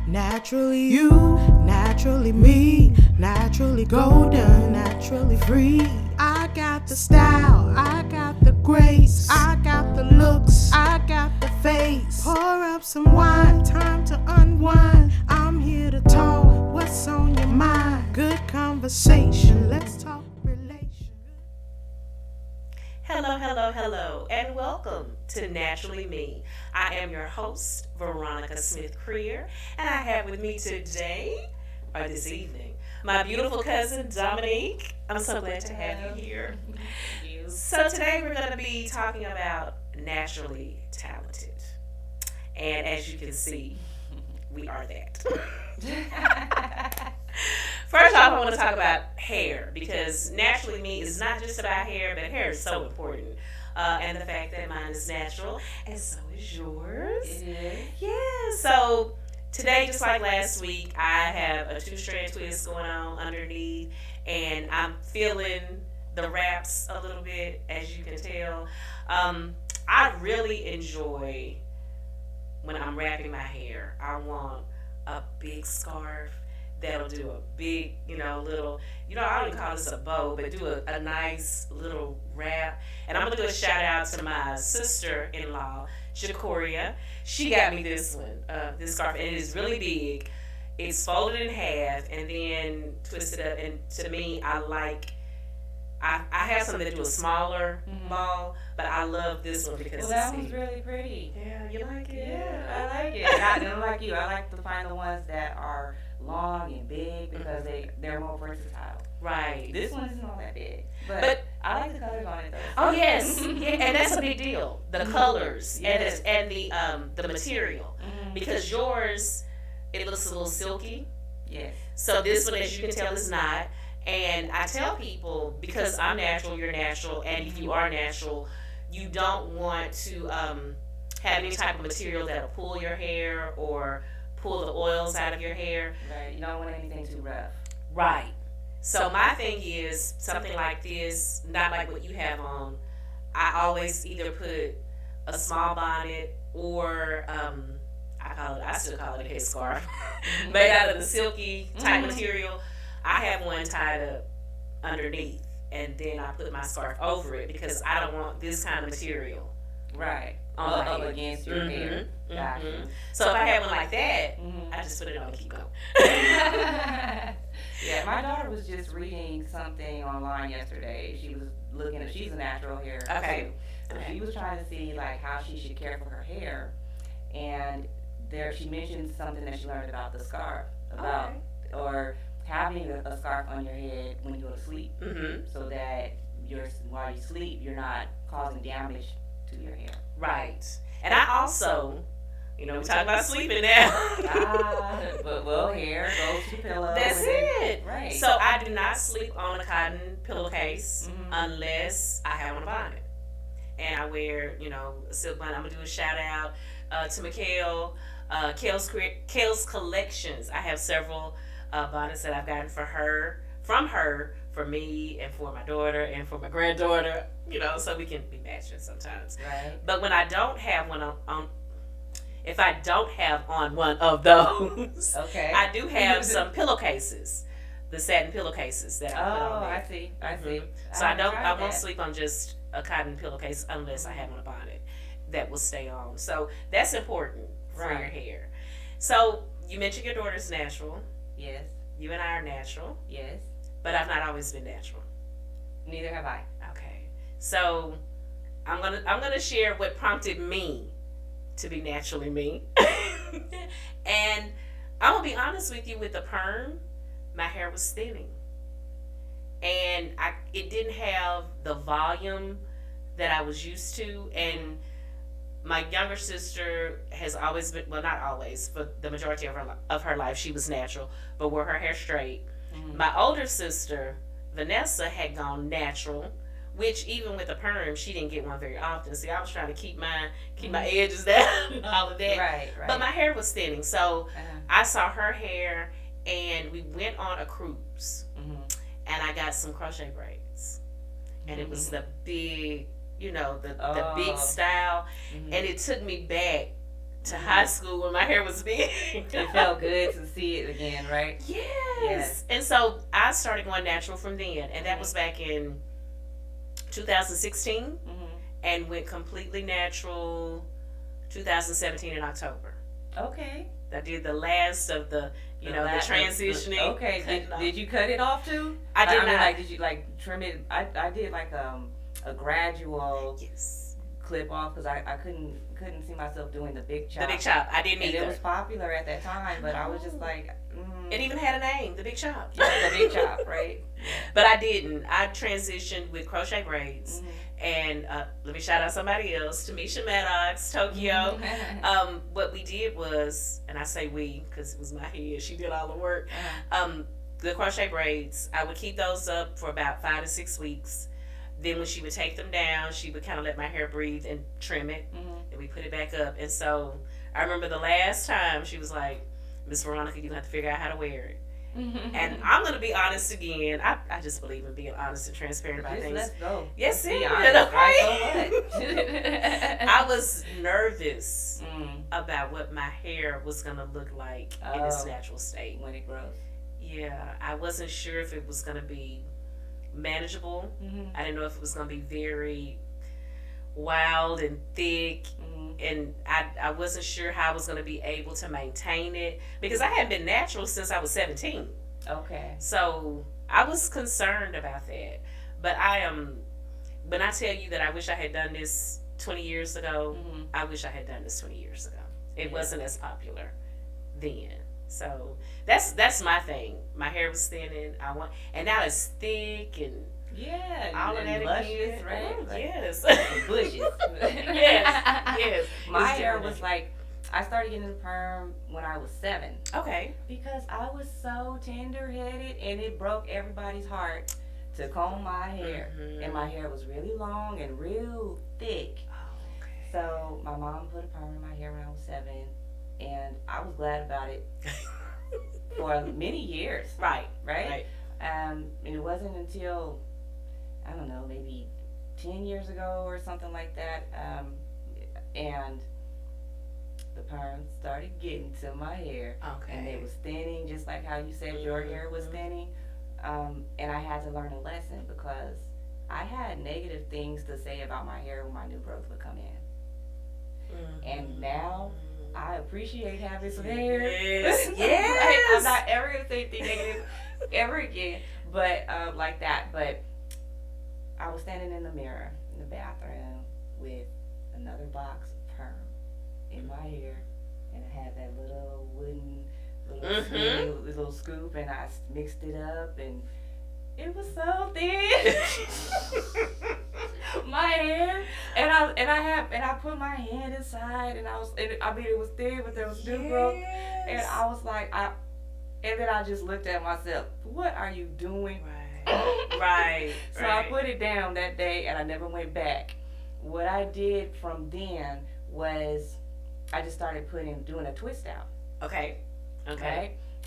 Naturally you, naturally me, naturally golden, naturally free. I got the style, I got the grace, I got the looks, I got the face. Pour up some wine, time to unwind. I'm here to talk, what's on your mind? Good conversation, let's talk relation. Hello, and welcome to Naturally Me. I am your host, Veronica Smith-Creer, and I have with me today, or this evening, my beautiful cousin, Dominique. I'm so glad to have you here. So today we're going to be talking about naturally talented. And as you can see, we are that. First off, I want to talk about hair because naturally me is not just about hair, but hair is so important. And the fact that mine is natural, and so is yours. It is. Yeah. So today, just like last week, I have a two-strand twist going on underneath, and I'm feeling the wraps a little bit, as you can tell. I really enjoy when I'm wrapping my hair. I want a big scarf that'll do a big, little, I don't even call this a bow, but do a nice little wrap. And I'm going to do a shout out to my sister-in-law, Jacoria. She got me this one, this scarf, and it is really big. It's folded in half and then twisted up. And to me, I have some that do a smaller ball, but I love this one because that one's really pretty. Yeah, you like it? Yeah, I like it. I don't like you. I like to find the ones that are long and big because they're more versatile. Right. This one isn't all that big, but I like the colors on it though. Oh yes, yeah, and that's a big deal. The colors and the material, because yours it looks a little silky. Yes. So this one, as you can tell, is not. And I tell people, because I'm natural, you're natural, and if you are natural, you don't want to have any type of material that'll pull your hair or pull the oils out of your hair. Right. You don't want anything too rough. Right. So my thing is something like this, not like what you have on. I always either put a small bonnet or I still call it a headscarf, made out of the silky type material. I have one tied up underneath, and then I put my scarf over it because I don't want this kind of material. Right. On my Up hair. against your hair. Gotcha. So if I had one like that, I just put it on and keep going. Yeah, my daughter was just reading something online yesterday. She was looking at, she's a natural hair Okay. too. So she was trying to see like how she should care for her hair. And there she mentioned something that she learned about the scarf. Or having a scarf on your head when you go to sleep. So that while you sleep you're not causing damage to your hair. Right. And I also, we talk about sleeping now. Well, hair goes to pillow. That's it. Right. So I do not sleep on a cotton pillowcase unless I have on a bonnet. And I wear, a silk bonnet. I'm going to do a shout out to Mikhail, Kale's Collections. I have several bonnets that I've gotten from her, for me, and for my daughter, and for my granddaughter, so we can be matching sometimes. Right. But when I don't have one if I don't have on one of those, Okay. I do have some pillowcases, the satin pillowcases that I put on there. I see. So I won't sleep on just a cotton pillowcase unless I have on a bonnet that will stay on. So that's important for your hair. So you mentioned your daughter's natural. Yes. You and I are natural, Yes. but I've not always been natural. Neither have I. Okay. So I'm gonna share what prompted me to be naturally me. And I'm gonna be honest with you, with the perm, my hair was thinning. And it didn't have the volume that I was used to. And my younger sister has always been, well, not always, but the majority of her life, she was natural, but wore her hair straight. My older sister, Vanessa, had gone natural, which even with a perm, she didn't get one very often. See, I was trying to keep my edges down and all of that. Right. But my hair was thinning. So I saw her hair, and we went on a cruise. And I got some crochet braids. And it was the big, the big style. And it took me back to high school when my hair was big. It felt good to see it again, right? Yes. And so I started going natural from then, and that was back in 2016, and went completely natural 2017 in October. Okay. I did the last of the the transitioning. Okay. Did you cut it off too? I did not. mean, like, did you like trim it? I did like a gradual clip off because I couldn't see myself doing the big chop. The big chop. I didn't either. And it was popular at that time, but I was just like. It even had a name, the big chop. Yeah, the big chop, right? But I didn't. I transitioned with crochet braids. And let me shout out somebody else, Tamisha Maddox, Tokyo. What we did was, and I say we because it was my head, she did all the work. The crochet braids, I would keep those up for about 5 to 6 weeks. Then when she would take them down, she would kind of let my hair breathe and trim it. And we put it back up. And so I remember the last time she was like, Miss Veronica, you have to figure out how to wear it. And I'm going to be honest again. I just believe in being honest and transparent about things. Let's go. Yes, let's it honest, right? I was nervous about what my hair was going to look like in its natural state. When it grows. Yeah, I wasn't sure if it was going to be manageable. I didn't know if it was going to be very wild and thick. And I wasn't sure how I was going to be able to maintain it because I hadn't been natural since I was 17. Okay. So I was concerned about that. But when I tell you that I wish I had done this 20 years ago, I wish I had done this 20 years ago. It wasn't as popular then. So that's my thing. My hair was thinning. And now it's thick and all of that luscious, again. right? Yes. Bushes. yes. My hair was like, I started getting the perm when I was 7. Okay. Because I was so tender-headed, and it broke everybody's heart to comb my hair. And my hair was really long and real thick. Oh, okay. So my mom put a perm in my hair when I was 7, and I was glad about it for many years. Right. And it wasn't until, I don't know, maybe 10 years ago or something like that, and the perms started getting to my hair. Okay. And they was thinning, just like how you said your hair was thinning. And I had to learn a lesson because I had negative things to say about my hair when my new growth would come in. And now I appreciate having some hair. Yes. Right? I'm not ever going to say anything negative ever again, but like that. But I was standing in the mirror in the bathroom with another box of perm in my hair, and I had that little wooden little scoop, and I mixed it up, and it was so thin. My hair, and I put my hand inside, and it was thin, but there was new growth, and I was like, and then I just looked at myself. What are you doing? Right. So I put it down that day, and I never went back. What I did from then was I just started doing a twist out. Okay.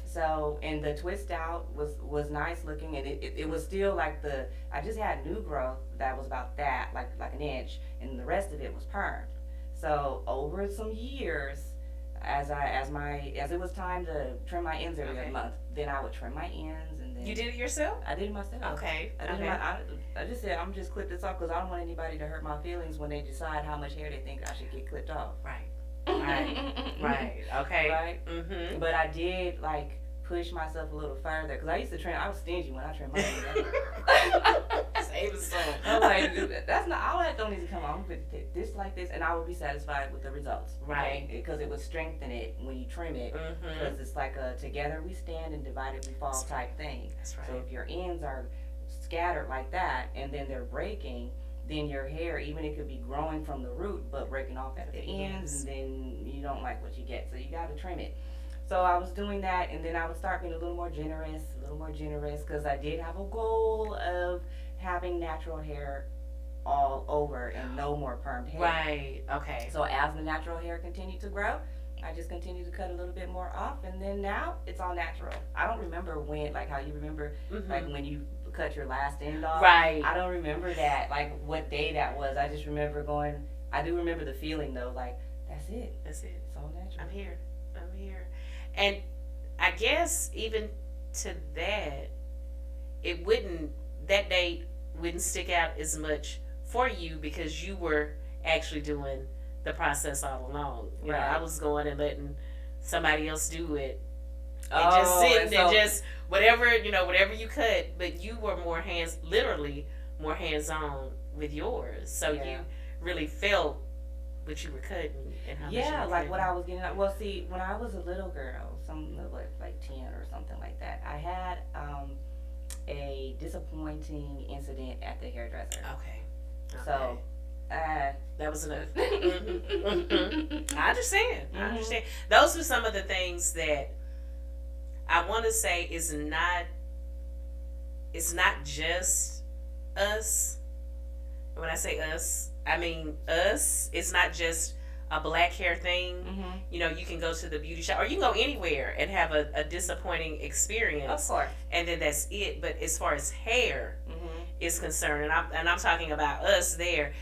So, and the twist out was nice looking, and it was still like I just had new growth that was about that, like an inch, and the rest of it was permed. So over some years, as it was time to trim my ends every other month, then I would trim my ends, and then you did it yourself? I did it myself. Okay. I just said I'm just clip this off because I don't want anybody to hurt my feelings when they decide how much hair they think I should get clipped off. Right. Okay. Right. But I did push myself a little further because I used to trim. I was stingy when I trimmed my hair. Save the soul. I'm like, that's not all that don't need to come on. But this like this, and I would be satisfied with the results. Right. Because it would strengthen it when you trim it. Because it's like a together we stand and divided we fall type thing. That's right. So if your ends are scattered like that and then they're breaking, then your hair, even it could be growing from the root but breaking off at the ends, and then you don't like what you get. So you got to trim it. So I was doing that, and then I would start being a little more generous, because I did have a goal of having natural hair all over and no more permed hair. Right. Okay. So as the natural hair continued to grow, I just continued to cut a little bit more off, and then now it's all natural. I don't remember when, how you remember, when you cut your last end off. Right. I don't remember that, what day that was. I just remember I do remember the feeling though, That's it. That's it. So natural. I'm here. And I guess even to that, that date wouldn't stick out as much for you because you were actually doing the process all along. You know, Right. I was going and letting somebody else do it and Oh, just sitting and so- and just whatever you cut, but you were literally more hands on with yours. So Yeah. you really felt what you were cutting and how much you Yeah, were like cutting. what I was getting at. Well, see, when I was a little girl, like 10 or something like that, I had a disappointing incident at the hairdresser. Okay. So, that was enough. I understand. I understand. Those were some of the things that I want to say is not. It's not just us. When I say us, I mean us. It's not just a black hair thing. Mm-hmm. You know, you can go to the beauty shop or you can go anywhere and have a disappointing experience. Of course. And then that's it. But as far as hair Mm-hmm. is concerned, and I'm talking about us there,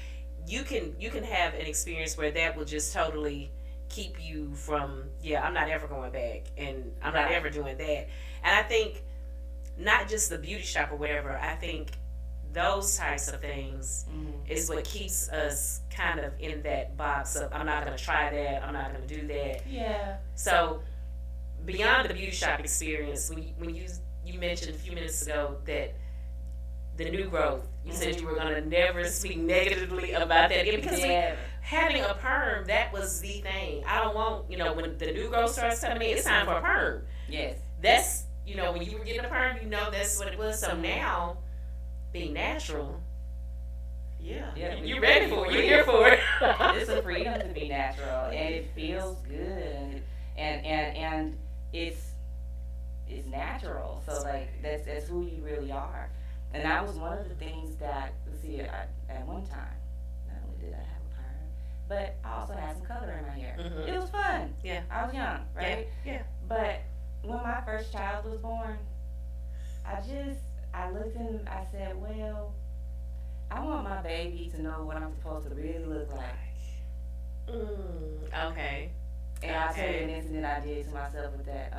you can have an experience where that will just totally keep you from, I'm not ever going back and I'm not Right. ever doing that. And I think not just the beauty shop or whatever, I think those types of things is what keeps us kind of in that box of I'm not going to try that, I'm not going to do that. Yeah. So beyond the beauty shop experience, when you mentioned a few minutes ago that the new growth, you said you were going to never speak negatively about that because having a perm, that was the thing. I don't want, when the new growth starts coming in, it's time for a perm. Yes. That's, when you were getting a perm, that's what it was. So now, being natural, you're ready for it. You're here for it. It's a freedom to be natural, and it feels good, and it's natural. So like that's who you really are, and that was one of the things that at one time. Not only did I have a perm, but I also had some color in my hair. Mhm. It was fun. Yeah. I was young, right? Yeah. But when my first child was born, I looked and I said, well, I want my baby to know what I'm supposed to really look like. Okay. And I'll tell you an incident I did to myself with that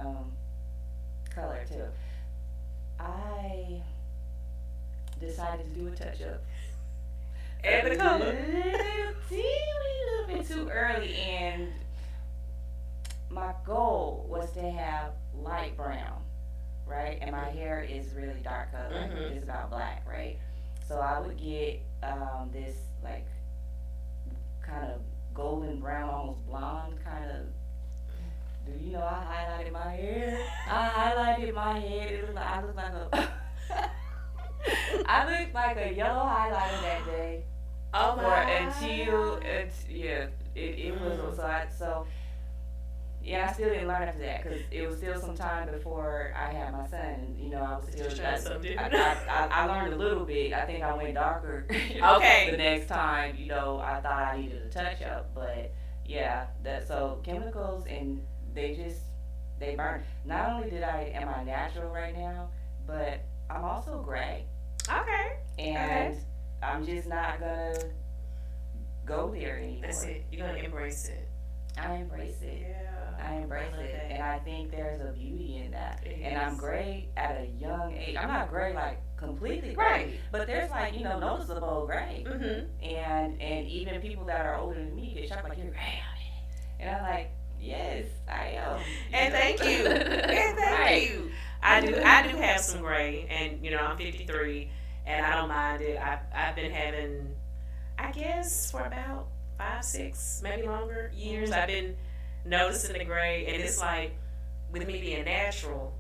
color too. I decided to do a touch up. And the color. A little bit too early, and my goal was to have light brown, right? And my hair is really dark color, Mhm. it's about black, right? So I would get this like kind of golden brown, almost blonde kind of. Do you know I highlighted my hair? I looked like a. I looked like a yellow highlighter that day. Oh my. It was I still didn't learn after that because it was still some time before I had my son. I was still Just trying something different. I learned a little bit. I think I went darker. Okay. The next time, I thought I needed a touch up, but so chemicals and they burn. Not only am I natural right now, but I'm also gray. Okay. And I'm just not gonna go there anymore. That's it. You're gonna embrace it. I embrace it. Yeah. I embrace love it, that. and I think there's a beauty in that. It And is. I'm gray at a young age. I'm not gray like completely Right. gray, but there's like noticeable gray. Mm-hmm. And even people that are older than me get shocked like you're gray, and I'm like, yes, I am. And thank you. And thank Right. you. I do have some gray, and I'm 53, and I don't mind it. I've been having, I guess, for about 5, 6, maybe longer years. I've been noticing the gray, and it's like with me being natural,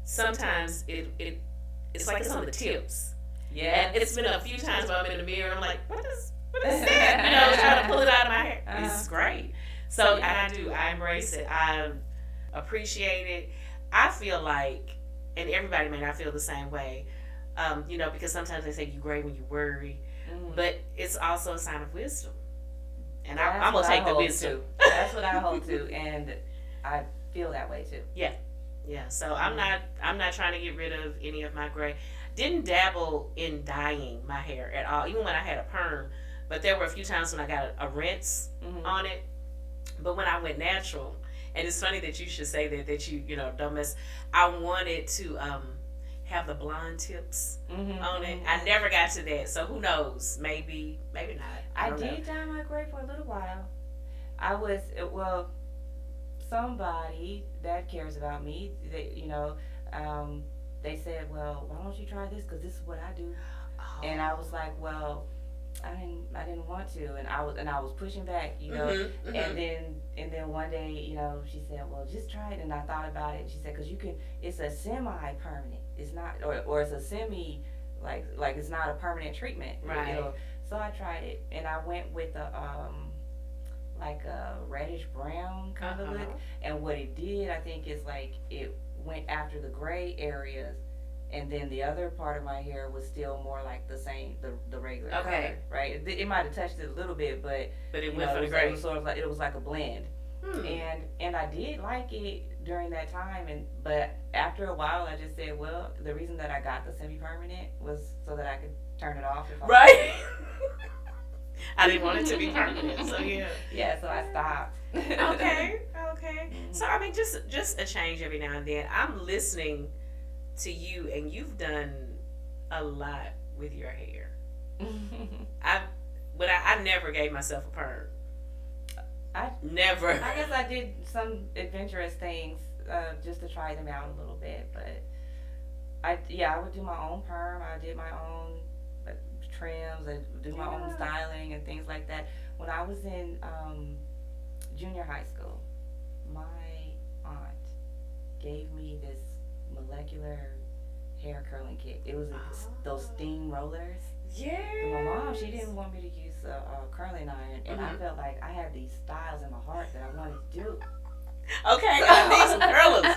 sometimes it's like it's on the tips. Yeah. And it's been a few times where I'm in the mirror, I'm like, what is that? Trying to pull it out of my hair. It's great. So I embrace it. I appreciate it. I feel like, and everybody may not feel the same way, because sometimes they say you gray when you worry, but it's also a sign of wisdom. And I'm going to take the wisdom. That's what I hold to, and I feel that way too. Yeah, so I'm not trying to get rid of any of my gray. Didn't dabble in dyeing my hair at all, even when I had a perm. But there were a few times when I got a rinse on it, But when I went natural, and it's funny that you should say that you know don't mess. I wanted to have the blonde tips on it. I never got to that, so who knows? Maybe not. I don't did know. dye my gray for a little while. I was well, somebody that cares about me, um, they said, well, why don't you try this? Because this is what I do. And I was like, well, I didn't want to, and I was pushing back, and then one day, she said, well, just try it, and I thought about it. And she said, because you can, it's a semi-permanent, it's not, or it's a semi, like it's not a permanent treatment, Right. So I tried it, and I went with a like a reddish brown kind of look, and what it did, I think, is like it went after the gray areas, and then the other part of my hair was still more like the same, the regular Okay. color, right? It might have touched it a little bit, but It went for the gray. it was sort of like it was like a blend, and I did like it during that time, but after a while, I just said, well, the reason that I got the semi-permanent was so that I could turn it off if I Right. I didn't want it to be permanent, so yeah. Yeah, so I stopped. Okay. So I mean, just a change every now and then. I'm listening to you, and you've done a lot with your hair. I never gave myself a perm. Never. I guess I did some adventurous things just to try them out a little bit, but I would do my own perm. I did my own trims. I do my own styling and things like that. When I was in junior high school, my aunt gave me this molecular hair curling kit. It was those steam rollers. Yeah. My mom, she didn't want me to use a curling iron, and I felt like I had these styles in my heart that I wanted to do. Okay, I need some curlers.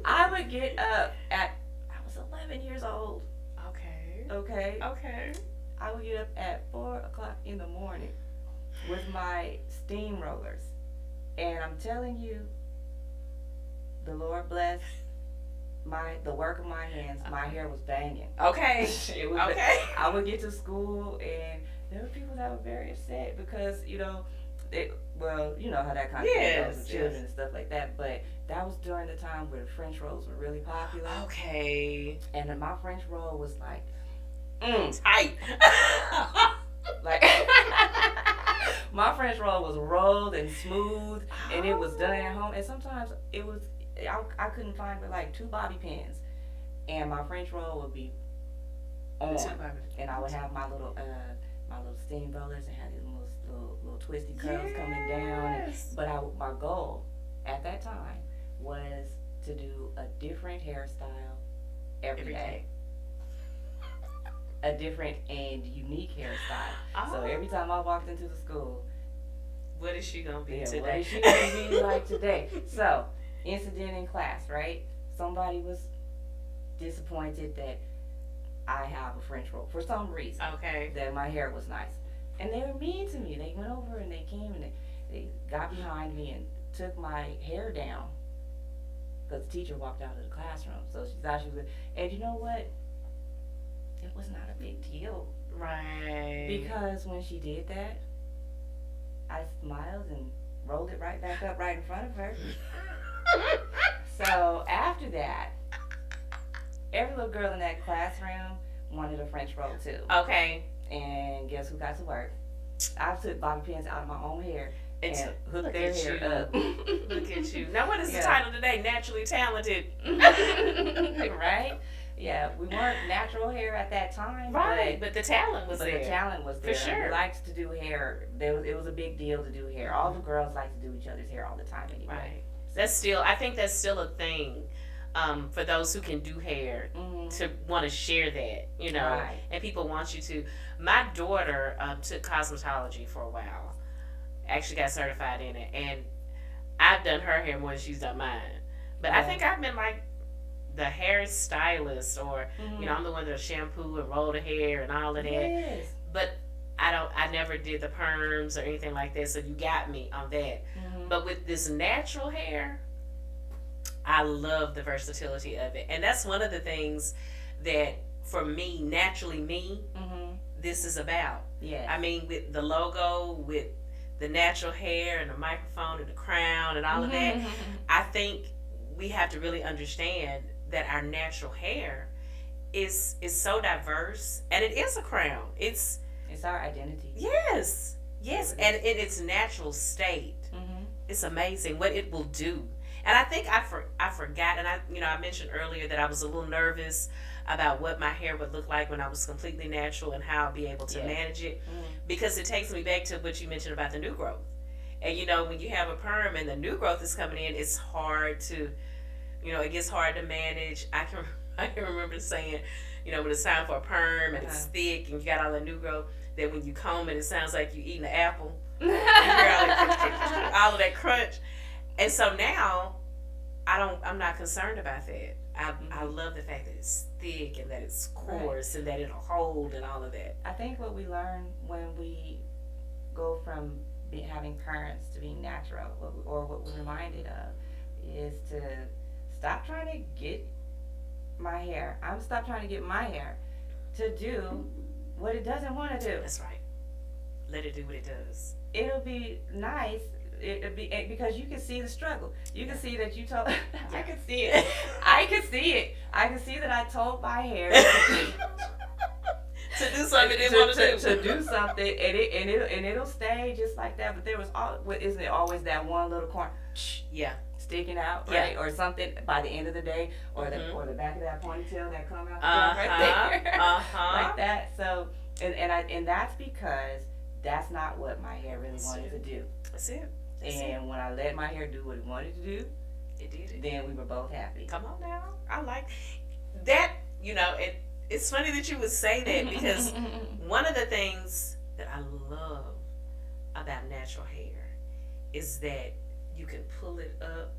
I would get up I was 11 years old. Okay. Okay. I would get up at 4 o'clock in the morning with my steam rollers, and I'm telling you, the Lord bless the work of my hands. My hair was banging. Okay. It was Okay. I would get to school, and there were people that were very upset because you know how that kind of thing goes with children and stuff like that. But that was during the time where French rolls were really popular. Okay. And then my French roll was like tight. like my French roll was rolled and smooth, and it was done at home. And sometimes it was I couldn't find but like 2 bobby pins, and my French roll would be on, and I would have my little steam rollers and had these little twisty curls coming down. But my goal at that time was to do a different hairstyle every day. A different and unique hairstyle. So every time I walked into the school, what is she gonna be today? What is she gonna be like today? So, incident in class, right? Somebody was disappointed that I have a French roll for some reason. Okay. That my hair was nice. And they were mean to me. They went over and they came and they got behind me and took my hair down. Because the teacher walked out of the classroom. So she thought she was, and you know what? It was not a big deal. Right. Because when she did that, I smiled and rolled it right back up right in front of her. So after that, every little girl in that classroom wanted a French roll too. Okay. And guess who got to work? I took bobby pins out of my own hair and hooked their hair up. Look at you. Now what is the title today? Naturally talented. Right? Yeah, we weren't natural hair at that time. Right, but the talent was there. The talent was there. For sure. We liked to do hair. It was a big deal to do hair. All the girls like to do each other's hair all the time anyway. Right. I think that's still a thing for those who can do hair to want to share that, Right. And people want you to. My daughter took cosmetology for a while. Actually got certified in it, and I've done her hair more than she's done mine. But I think I've been like the hairstylist, or I'm the one that'll shampoo and roll the hair and all of that. Yes. But I never did the perms or anything like that, so you got me on that. But with this natural hair, I love the versatility of it. And that's one of the things that, for me, naturally me, this is about. Yeah. I mean, with the logo, with the natural hair and the microphone and the crown and all of that, I think we have to really understand that our natural hair is so diverse, and it is a crown. It's our identity. Yes, and in its natural state, it's amazing what it will do. And I think I forgot, and I mentioned earlier that I was a little nervous about what my hair would look like when I was completely natural and how I'd be able to manage it, because it takes me back to what you mentioned about the new growth. And when you have a perm and the new growth is coming in, it's hard to, it gets hard to manage. I can remember saying, when it's time for a perm and it's thick and you got all the new growth, that when you comb it, it sounds like you're eating an apple. You hear all of that crunch. And so now, I'm not concerned about that. I love the fact that it's thick and that it's coarse and that it'll hold and all of that. I think what we learn when we go from having parents to being natural, or what we're reminded of, is to stop trying to get my hair. Stop trying to get my hair to do what it doesn't want to do. That's right. Let it do what it does. It'll be nice. It'll be, because you can see the struggle. You can see that you told. I can see it. I can see it. I can see that I told my hair to do something it didn't want to do. To do something, and it'll stay just like that. But there was isn't it always that one little corner? Yeah. Sticking out, right, or something by the end of the day, or the back of that ponytail that come out right there, like that. So, and that's because that's not what my hair really wanted to do. That's it. And when I let my hair do what it wanted to do, it did it. Then we were both happy. Come on now, I like that. It's funny that you would say that, because one of the things that I love about natural hair is that you can pull it up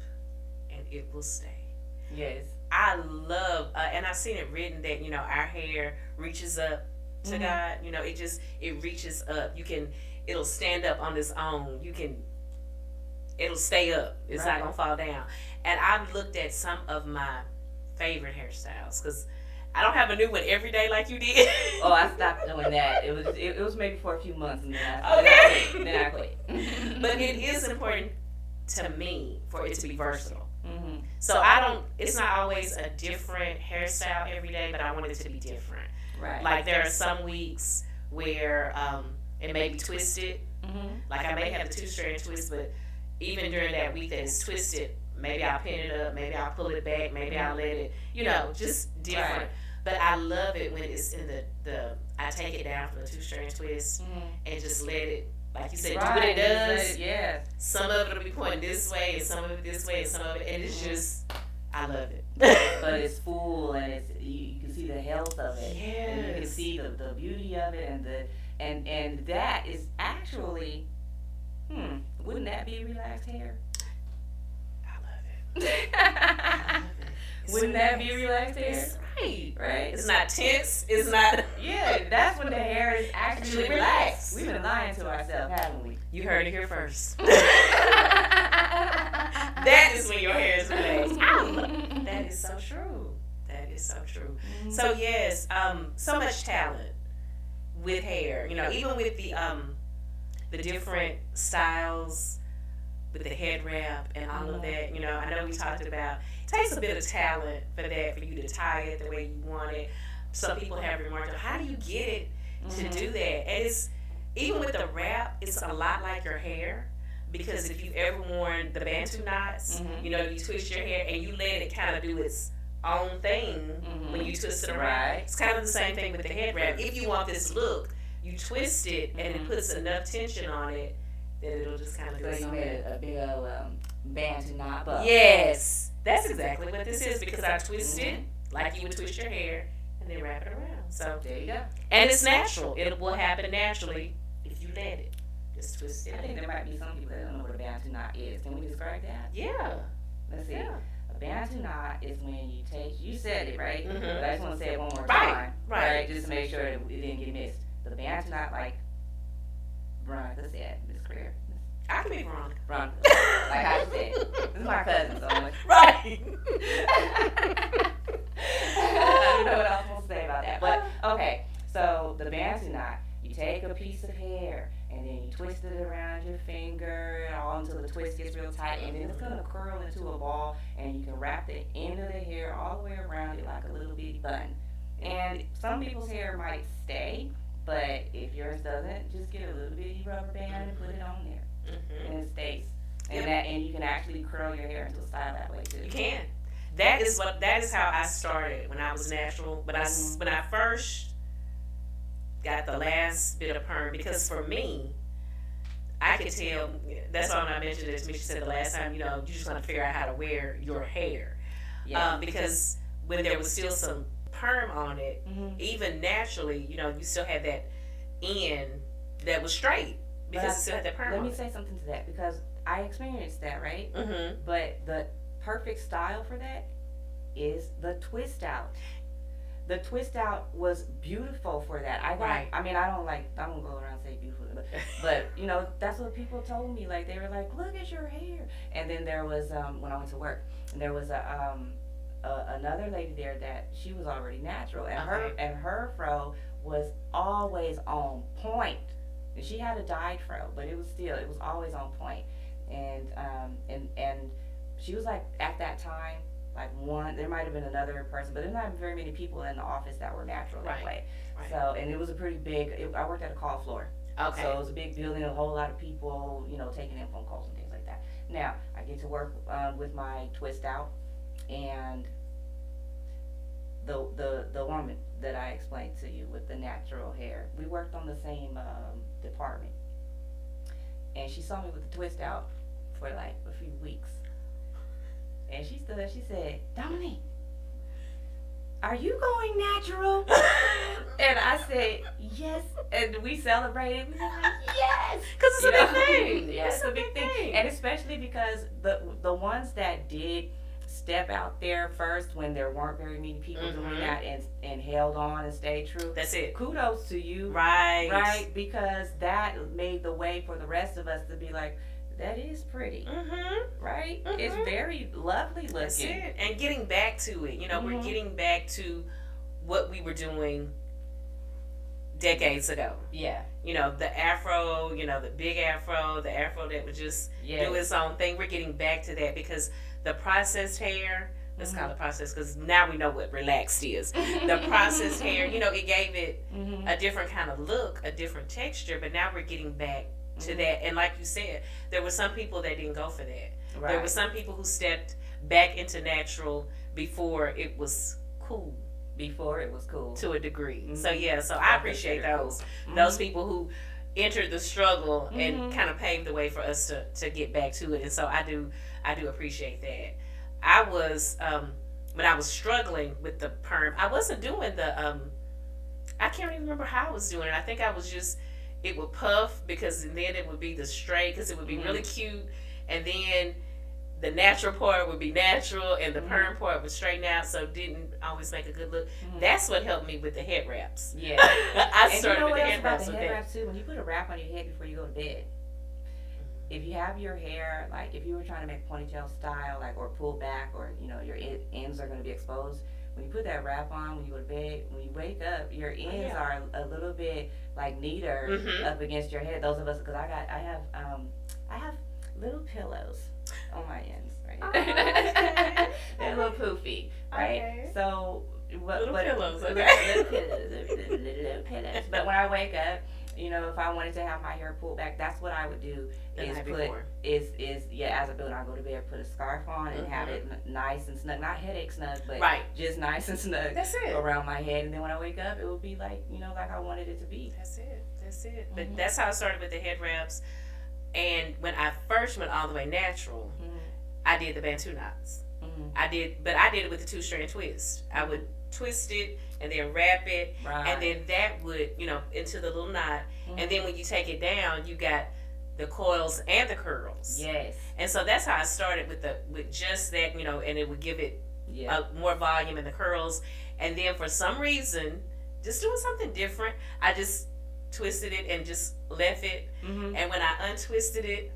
and it will stay. Yes. I love, and I've seen it written that, our hair reaches up to God. It reaches up. It'll stand up on its own. It'll stay up. It's not going to fall down. And I've looked at some of my favorite hairstyles, because I don't have a new one every day like you did. Oh, I stopped doing that. It was maybe for a few months, and then I quit. But it is important to me for it to be versatile. So it's not always a different hairstyle every day, but I want it to be different. Right. Like there are some weeks where it may be twisted. Like I may have the 2-strand twist, but even during that week that it's twisted, maybe I'll pin it up, maybe I'll pull it back, maybe I'll let it, just different. Right. But I love it when it's in I take it down from the 2-strand twist and just let it, like you said, do what it does. Yeah. Some of it will be pointing this way, and some of it this way, and some of it, and it's just, I love it. But it's full, and you can see the health of it. Yes. And you can see the beauty of it, and that is actually, wouldn't that be relaxed hair? I love it. Wouldn't that be relaxed hair? It's right. It's not tense. It's not. Yeah, that's when the hair is actually relaxed. We've been lying to ourselves, haven't we? You heard it here first. That is when your hair is relaxed. That is so true. That is so true. So yes, so much talent with hair. Even with the different styles, with the head wrap and all of that. I know we talked about it takes a bit of talent for you to tie it the way you want it. Some people have remarked, how do you get it to do that? And it's even with the wrap, it's a lot like your hair, because if you've ever worn the Bantu knots, you twist your hair and you let it kind of do its own thing when you twist it around. Right. It's kind of the same thing with the head wrap. If you want this look, you twist it and it puts enough tension on it that it'll just kind of do its own thing. So you made a big old Bantu knot bow. Yes. That's exactly what this is, because I twist it like you would twist your hair and then wrap it around. So there you go. And it's natural. It will happen naturally if you let it. Just twist it. I think there might be some people that don't know what a Bantu knot is. Can we describe that? Yeah. Let's see. Yeah. A Bantu knot is when you said it, right? But I just want to say it one more time. Right. Just to make sure that it didn't get missed. The Bantu knot, like Veronica said, Smith-Creer. I can be wrong. Wrong. Like I said. This is my cousin, so I'm like, right. I don't know what I was supposed to say about that. But, okay. So, the Bantu knot, you take a piece of hair, and then you twist it around your finger. twist gets real tight, and then it's gonna curl into a ball, and you can wrap the end of the hair all the way around it like a little bitty bun. And some people's hair might stay, but if yours doesn't, just get a little bitty rubber band and put it on there, and it stays. And you can actually curl your hair into a style that way too. You can. That is how I started when I was natural. But when I first got the last bit of perm, because for me, I could tell. That's why when I mentioned it to me, she said the last time, you just want to figure out how to wear your hair, because when there was still some perm on it, even naturally, you still had that end that was straight because it still had that perm. Let me say something to that, because I experienced that, right? But the perfect style for that is the twist out. The twist out was beautiful for that. I don't go around and say beautiful, but that's what people told me. Like, they were like, look at your hair. And then there was when I went to work, and there was another lady there that she was already natural, and her fro was always on point. And she had a dyed fro, but it was always on point. And she was like, at that time, like there might have been another person, but there's not very many people in the office that were natural that way. Right. So, and it was a pretty big, I worked at a call floor. Okay. So it was a big building, a whole lot of people, taking in phone calls and things like that. Now, I get to work with my twist out, and the woman that I explained to you with the natural hair, we worked on the same department. And she saw me with the twist out for like a few weeks. And she stood up, she said, Dominique, are you going natural? And I said, yes. And we celebrated. We were like, yes. Because it's a big thing. Yeah, it's a big thing. And especially because the ones that did step out there first when there weren't very many people doing that and held on and stayed true. That's it. Kudos to you. Right. Right? Because that made the way for the rest of us to be like, that is pretty. Right? It's very lovely looking. That's it. And getting back to it, we're getting back to what we were doing decades ago. Yeah. The afro, the big afro, the afro that would just do its own thing. We're getting back to that because the processed hair, let's call it processed because now we know what relaxed is. The processed hair, it gave it a different kind of look, a different texture, but now we're getting back to that. And like you said, there were some people that didn't go for that. Right. There were some people who stepped back into natural before it was cool. To a degree. So I appreciate those people who entered the struggle and kind of paved the way for us to get back to it. And so I do appreciate that. I was when I was struggling with the perm, I wasn't doing the I can't even remember how I was doing it. I think I was just, it would puff because then it would be the straight because it would be really cute, and then the natural part would be natural and the perm part would straighten out, so it didn't always make a good look. That's what helped me with the head wraps. Yeah. I started with the head wraps with that. Head wraps too, when you put a wrap on your head before you go to bed, if you have your hair, like if you were trying to make a ponytail style, like, or pull back, or your ends are going to be exposed, when you put that wrap on, when you go to bed, when you wake up, your ends are a little bit like neater up against your head. Those of us, because I have little pillows on my ends, right? They're a little poofy, right? Okay. So little pillows, okay. Little pillows. But when I wake up, if I wanted to have my hair pulled back, that's what I would do. As a builder, I go to bed, put a scarf on, and have it nice and snug, not headache snug, but just nice and snug. That's it. Around my head, and then when I wake up, it will be like like I wanted it to be. That's it. But that's how I started with the head wraps. And when I first went all the way natural, I did the Bantu knots. I did it with the 2-strand twist. I would twist it and then wrap it, and then that would into the little knot, and then when you take it down, you got the coils and the curls. Yes. And so that's how I started with just that, and it would give it more volume in the curls, and then for some reason, just doing something different, I just twisted it and just left it, and when I untwisted it,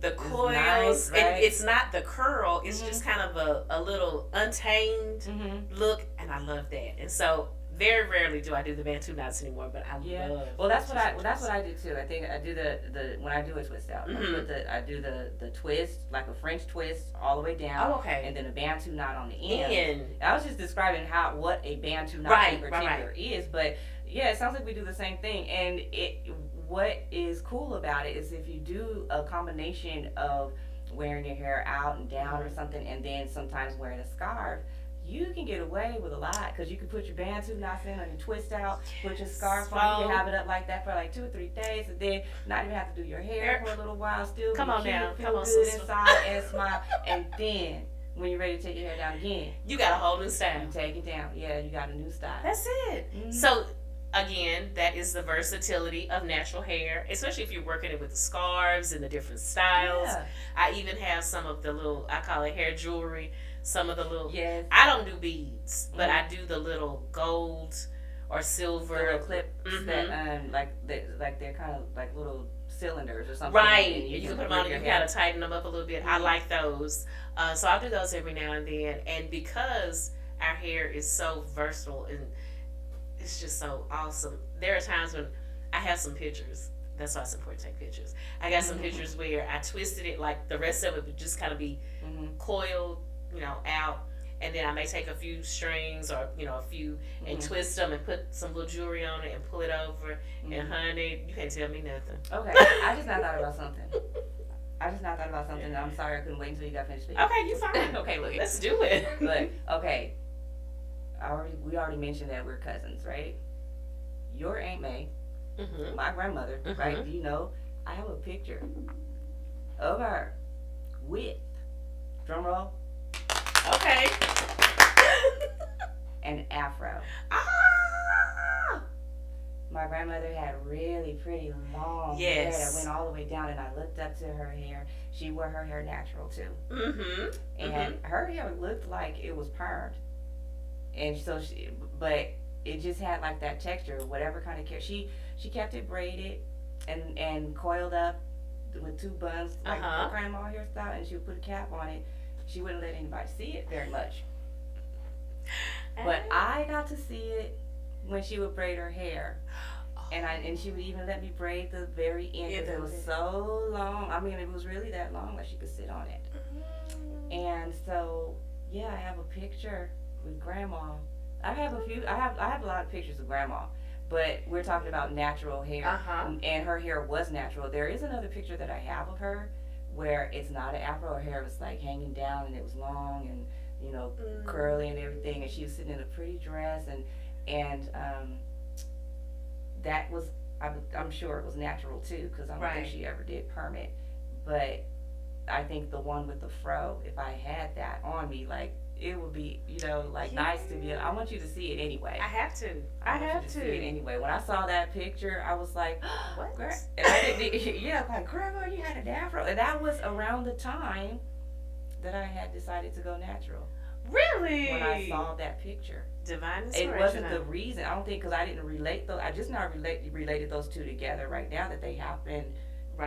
the coils, nice, right? And it's not the curl, it's just kind of a little untamed look, and I love that. And so very rarely do I do the Bantu knots anymore, but I love. Well, that's what I do too. I think I do the when I do a twist out, I do the twist, like a French twist all the way down. Oh, okay. And then a Bantu knot on the end. I was just describing what a Bantu knot in particular is, but yeah, it sounds like we do the same thing. And what is cool about it is if you do a combination of wearing your hair out and down or something, and then sometimes wearing a scarf, you can get away with a lot because you can put your Bantu knots in and twist out, put your scarf on, you can have it up like that for like 2 or 3 days, and then not even have to do your hair for a little while, still come on now, feel come on, good sister. inside and smile, and then when you're ready to take your hair down again, you got a whole new style. You take it down, yeah, you got a new style. That's it. So again, that is the versatility of natural hair, especially if you're working it with the scarves and the different styles. Yeah. I even have some of the little, I call it hair jewelry. Some of the little, yes. I don't do beads, but I do the little gold or silver the little clips that like they're kind of like little cylinders or something. Right, and you can put them on. You gotta tighten them up a little bit. I like those, so I do those every now and then. And because our hair is so versatile and it's just so awesome, there are times when I have some pictures. That's why it's important to take pictures. I got some pictures where I twisted it like the rest of it would just kind of be coiled, out, and then I may take a few strings or a few and twist them and put some little jewelry on it and pull it over. And honey, you can't tell me nothing. Okay, I just now thought about something. I'm sorry I couldn't wait until you got finished speaking. Okay, you fine. Okay, look, let's do it. Look, okay. We already mentioned that we're cousins, right? Your Aunt May, my grandmother, right? You know, I have a picture of her with, drum roll, okay, an afro. My grandmother had really pretty long hair that went all the way down, and I looked up to her hair. She wore her hair natural too, and her hair looked like it was permed, and so but it just had like that texture, whatever kind of hair. She kept it braided and coiled up with 2 buns, like grandma hairstyle, and she would put a cap on it. She wouldn't let anybody see it very much, but I got to see it when she would braid her hair. And she would even let me braid the very end because it was so long. I mean, it was really that long that she could sit on it. And so, yeah, I have a picture with grandma. I have a lot of pictures of grandma, but we're talking about natural hair, and her hair was natural. There is another picture that I have of her where it's not an afro. Her hair was like hanging down and it was long and curly and everything, and she was sitting in a pretty dress and that was, I'm sure it was natural too, because I don't think she ever did perm it. But I think the one with the fro, if I had that on me, like, it would be, nice to be. I want you to see it anyway. I have to. See it anyway. When I saw that picture, I was like, what? And I didn't, like, grandma, you had an afro. And that was around the time that I had decided to go natural. Really? When I saw that picture. Divine inspiration. It wasn't the reason. I don't think, because I didn't relate those. I just now related those two together right now that they happened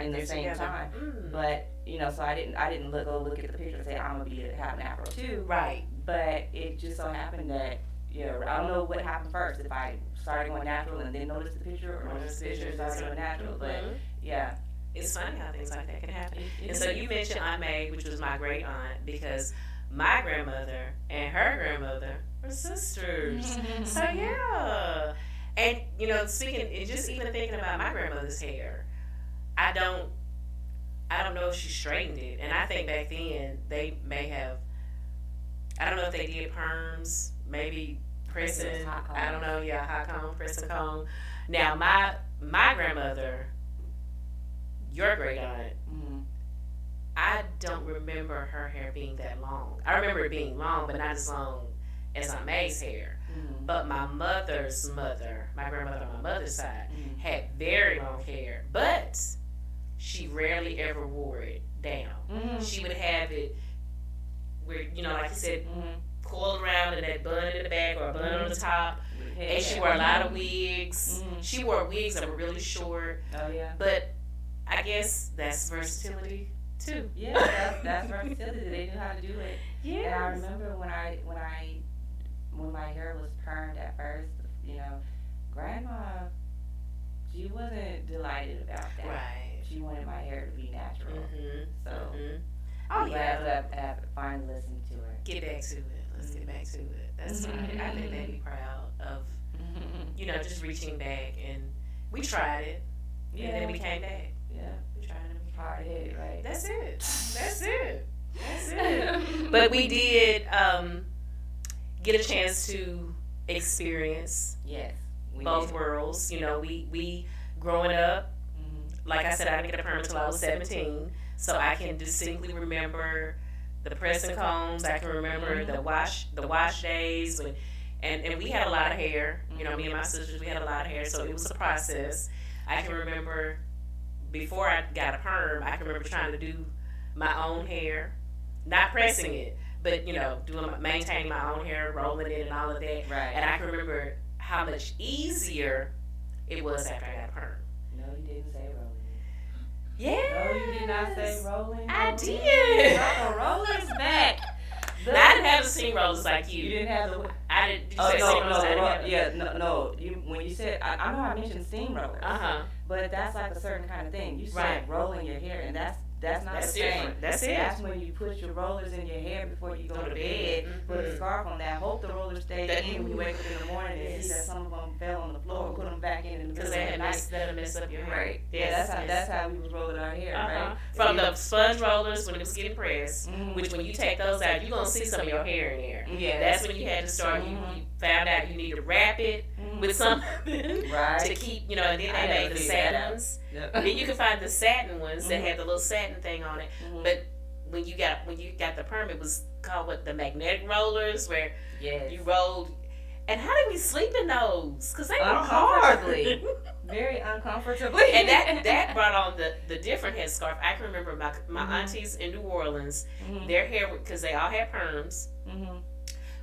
in the same time. But so I didn't look at the picture and say I'm gonna have an afro too. Right. But it just so happened that I don't know what happened first. If I started going natural and then noticed the picture, or noticed the picture and started going natural. But yeah. It's funny how things like that can happen. And so you mentioned Aunt May, which was my great aunt, because my grandmother and her grandmother were sisters. So yeah. And speaking and just even thinking about my grandmother's hair, I don't know if she straightened it. And I think back then they may have, I don't know if they did perms, maybe pressing, I don't know, hot comb, press and comb. Now my grandmother, your great aunt, I don't remember her hair being that long. I remember it being long, but not as long as Aunt May's hair. But my mother's mother, my grandmother on my mother's side, had very long hair, but she rarely ever wore it down. She would have it where, like you said, coiled around in that bun in the back or a bun on the top. And she wore a lot of wigs. She wore wigs that were really short. Oh, yeah. But I guess that's versatility too. Yeah, that's versatility. They knew how to do it. Yeah. And I remember when my hair was permed at first, you know, grandma, she wasn't delighted about that. Right. She wanted my hair to be natural. So Oh I'm glad yeah. to have finally listened to her. Get back to it. Let's get back to it. That's fine. I think they'd be proud of, just reaching back, and we tried it, and then we came back. Yeah. We tried it. Hard headed, right? That's it. That's it. That's it. But we did get a chance to experience Yes. both worlds. We growing up, like I said, I didn't get a permit until I was 17, so I can distinctly remember the press and combs. I can remember the wash days and we had a lot of hair. Me and my sisters, we had a lot of hair, so it was a process. I can remember before I got a perm, I can remember trying to do my own hair, not pressing it, but maintaining my own hair, rolling it, and all of that. Right. And I can remember how much easier it was after I got a perm. No, you didn't say rolling. Yeah. No, you did not say rolling. I did. Rollers back. I didn't have the steam rollers like you. You didn't have the. I didn't. Did you Oh say no, steam rollers? I didn't have them. yeah, no. When you said, I know I mentioned steamrollers, but that's like a certain kind of thing. You said Right. rolling your hair, and that's not That's the same. different. That's it. That's when you put your rollers in your hair before you go to bed. Put a scarf on that. Hope the rollers stay in when you wake up in the morning and see that some of them fell on the floor and put them back in the Because middle of the night. that'll mess up your hair. Right. Yes. Yeah, that's how we was rolling our hair, right? From the sponge rollers when it was getting pressed, which when you take those out, you're going to see some of your hair in there. Yeah. That's when you had to start, you found out you need to wrap it with something Right. to keep, and then they made the satin ones. Yep. Then you can find the satin ones that had the little satin thing on it. But when you got the perm, it was called the magnetic rollers, where Yes. you rolled. And how did we sleep in those? Because they were Uncomfortably. hard. Very uncomfortably. And that brought on the different headscarf. I can remember my aunties in New Orleans, their hair, because they all had perms,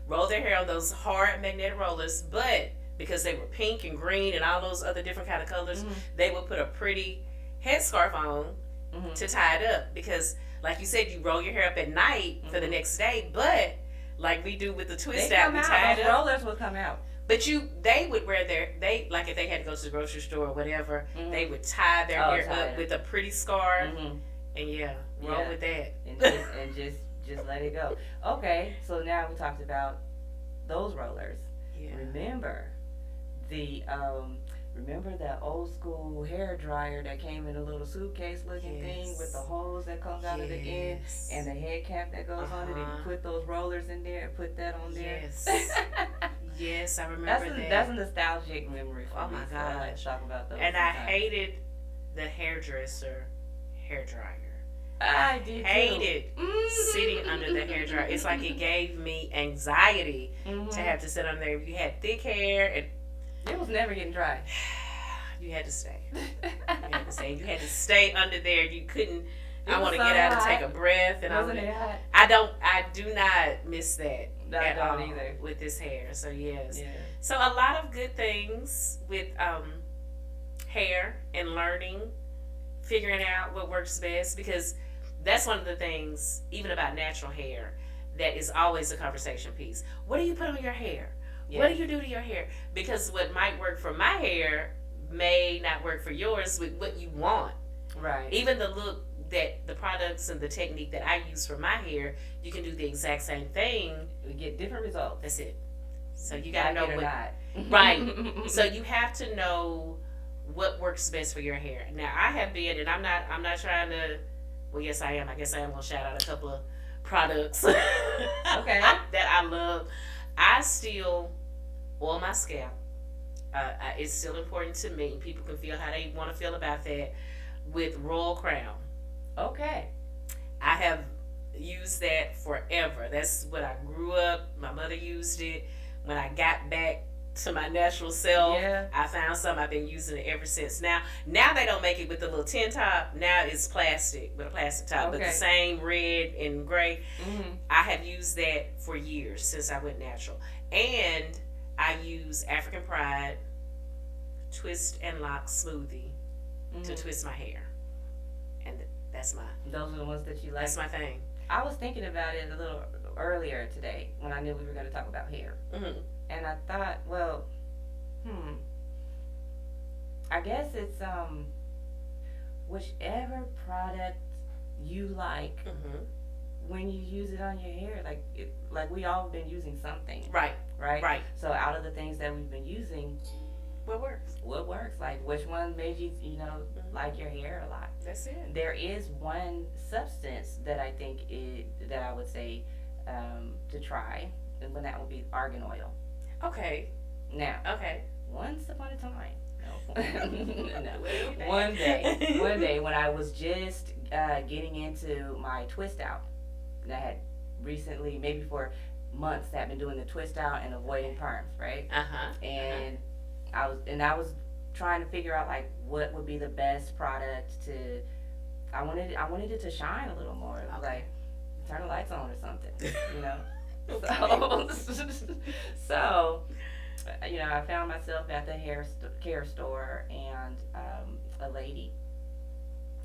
rolled their hair on those hard magnetic rollers, but because they were pink and green and all those other different kind of colors, they would put a pretty headscarf on to tie it up. Because, like you said, you roll your hair up at night for the next day, but like we do with the twist out, we tie it Those up. rollers would come out. But they would wear like if they had to go to the grocery store or whatever, they would tie their hair up with a pretty scarf, and roll with that. And just let it go. Okay, so now we talked about those rollers. Yeah. Remember that old school hair dryer that came in a little suitcase looking thing with the hose that comes out of the end and the head cap that goes on it, and you put those rollers in there and put that on there. Yes. Yes, I remember that. That's a nostalgic memory for me. Oh my So I like gosh. to talk about those. And I sometimes. hated the hairdresser hair dryer. I did hated sitting under the hair dryer. It's like it gave me anxiety to have to sit under there. If you had thick hair, and it was never getting dry. you had to stay. You had to stay under there. You couldn't. I want to so get out hot. and take a breath, and Wasn't it hot? I do not miss that I at all don't either. with this hair. So yes. Yeah. So a lot of good things with hair and learning, figuring out what works best, because that's one of the things even about natural hair that is always a conversation piece. What do you put on your hair? Yeah. What do you do to your hair? Because what might work for my hair may not work for yours with what you want. Right. Even the look that the products and the technique that I use for my hair, you can do the exact same thing. We get different results. That's it. So you gotta know Like it or what. not. Right. So you have to know what works best for your hair. Now I have been, and I'm not trying to. Well, yes, I am. I guess I am gonna shout out a couple of products. Okay. that I love. I still oil my scalp. It's still important to me. People can feel how they want to feel about that. With Royal Crown. Okay. I have used that forever. That's what I grew up. My mother used it. When I got back to my natural self, I found some. I've been using it ever since. Now they don't make it with the little tin top. Now it's plastic with a plastic top, but the same red and gray. I have used that for years since I went natural. And I use African Pride Twist and Lock Smoothie to twist my hair. And that's those are the ones that you like. That's my thing. I was thinking about it a little earlier today when I knew we were going to talk about hair. And I thought, well, Hmm. I guess it's whichever product you like Mm-hmm. when you use it on your hair. Like we all been using something, Right. right? Right. So out of the things that we've been using, What works? what works? Like which one made you, like your hair a lot? That's it. There is one substance that I think that I would say to try, and when that would be argan oil. Okay. Now, Okay. once upon a time, no, Way no, back. one day when I was just getting into my twist out, and I had recently, maybe for months, had been doing the twist out and avoiding perms, right? Uh-huh. And I was trying to figure out like what would be the best product to. I wanted it to shine a little more. It was Okay. like turn the lights on or something, you know. Okay. So, I found myself at the care store, and a lady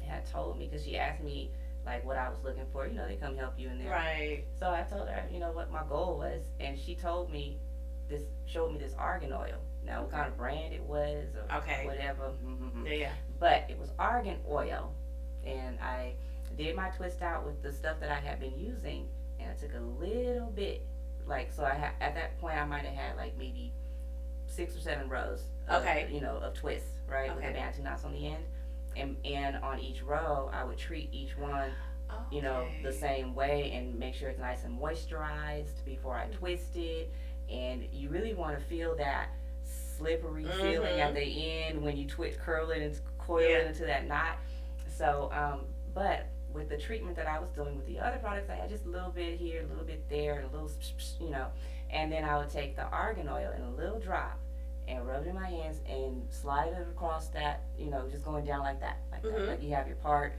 had told me because she asked me like what I was looking for. They come help you in there. Right. So I told her, what my goal was, and she showed me this argan oil. Now, what kind of brand it was, or Okay. whatever. Yeah. But it was argan oil, and I did my twist out with the stuff that I had been using, and I took a little bit, so at that point I might have had like maybe 6 or 7 rows. Okay. Of twists, right, with the Okay. bantu knots on the end, and on each row I would treat each one Okay. the same way and make sure it's nice and moisturized before I twist it. And you really want to feel that slippery feeling at the end when you curl it and coil it into that knot. So, but with the treatment that I was doing with the other products, I had just a little bit here, a little bit there, and a little, and then I would take the argan oil in a little drop and rub it in my hands and slide it across that, just going down like that, like you have your part,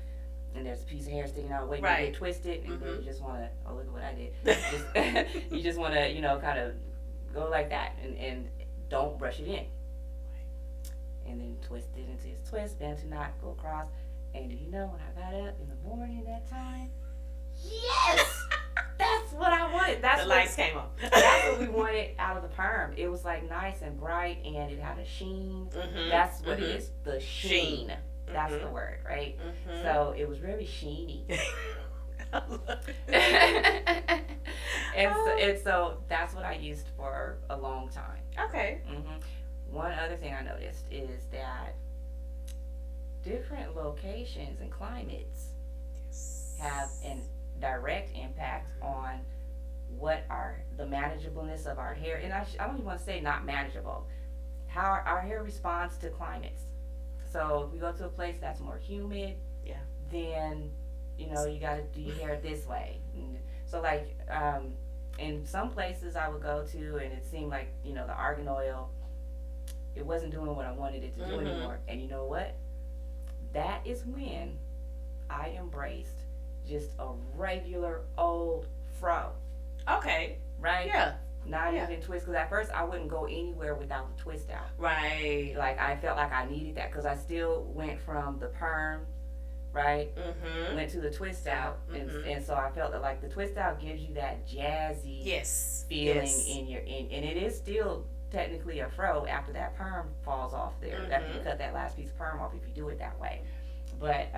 and there's a piece of hair sticking out waiting to get twisted, and then you just want to, oh, look at what I did. You just want to, kind of go like that, and don't brush it in. And then twist it into its twist, bantu knot, go across. And when I got up in the morning that time, yes! That's what I wanted. The lights came on. That's what we wanted out of the perm. It was like nice and bright, and it had a sheen. That's what it is, the sheen. That's the word, right? So it was really sheeny. and so that's what I used for a long time. Okay. One other thing I noticed is that different locations and climates have a direct impact on the manageableness of our hair. And I don't even want to say not manageable. How our hair responds to climates. So if we go to a place that's more humid, then you got to do your hair this way. And so like in some places I would go to, and it seemed like the argan oil, it wasn't doing what I wanted it to do anymore. And you know what? That is when I embraced just a regular old fro. Okay. Right? Yeah. Not even twist, because at first I wouldn't go anywhere without the twist out. Right. Like I felt like I needed that, because I still went from the perm, right? Went to the twist out, and so I felt that like the twist out gives you that jazzy feeling in and it is still technically a fro after that perm falls off there. After you cut that last piece of perm off, if you do it that way. But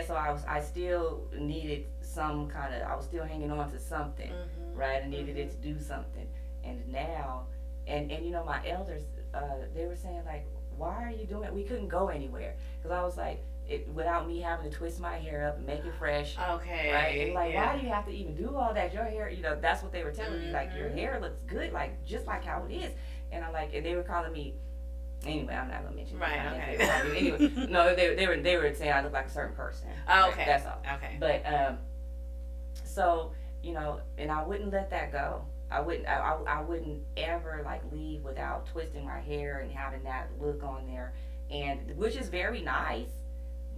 so I still needed some kind of, I was still hanging on to something, right? I needed it to do something. And now, and my elders, they were saying like, why are you doing it? We couldn't go anywhere, because I was like, without me having to twist my hair up and make it fresh. Okay. Right? And like, why do you have to even do all that? Your hair, that's what they were telling me. Like, your hair looks good, like just like how it is. And I'm like, and they were calling me. Anyway, I'm not gonna mention. Right. Okay. Anyway, no, they were saying I look like a certain person. Oh, okay. Right? That's all. Okay. But so and I wouldn't let that go. I wouldn't ever like leave without twisting my hair and having that look on there, and which is very nice,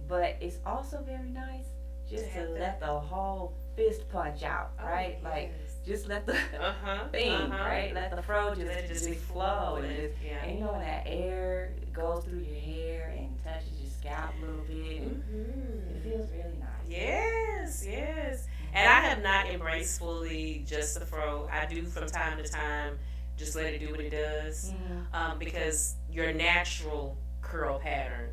but it's also very nice just to let the whole fist punch out, right? Like just let the thing, right? Let the fro just flow, and when that air goes through your hair and touches your scalp a little bit, it feels really nice. Yes. And I have not embraced fully just the fro. I do from time to time just let it do what it does, Mm-hmm. because your natural curl pattern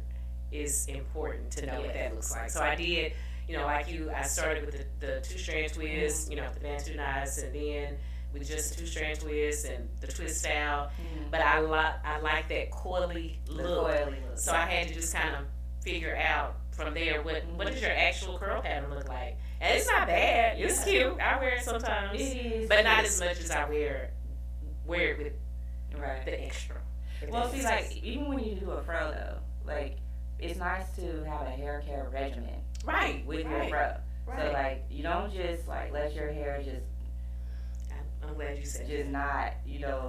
is important to know what that looks like. So I did, like you, I started with the two strand twist, the Bantu knots, and then with just the two strand twist and the twist out. Mm-hmm. But I like that coily The look. coily look. So I had to just kind of figure out from there what does your actual curl pattern look like. And it's not bad. It's cute. I wear it sometimes, It is, but not as much as I wear it with right. the extra. Well, see, like even when you do a fro though, like it's nice to have a hair care regimen Right. with your Right. fro. Right. So like you don't just like let your hair I'm glad you said just that. not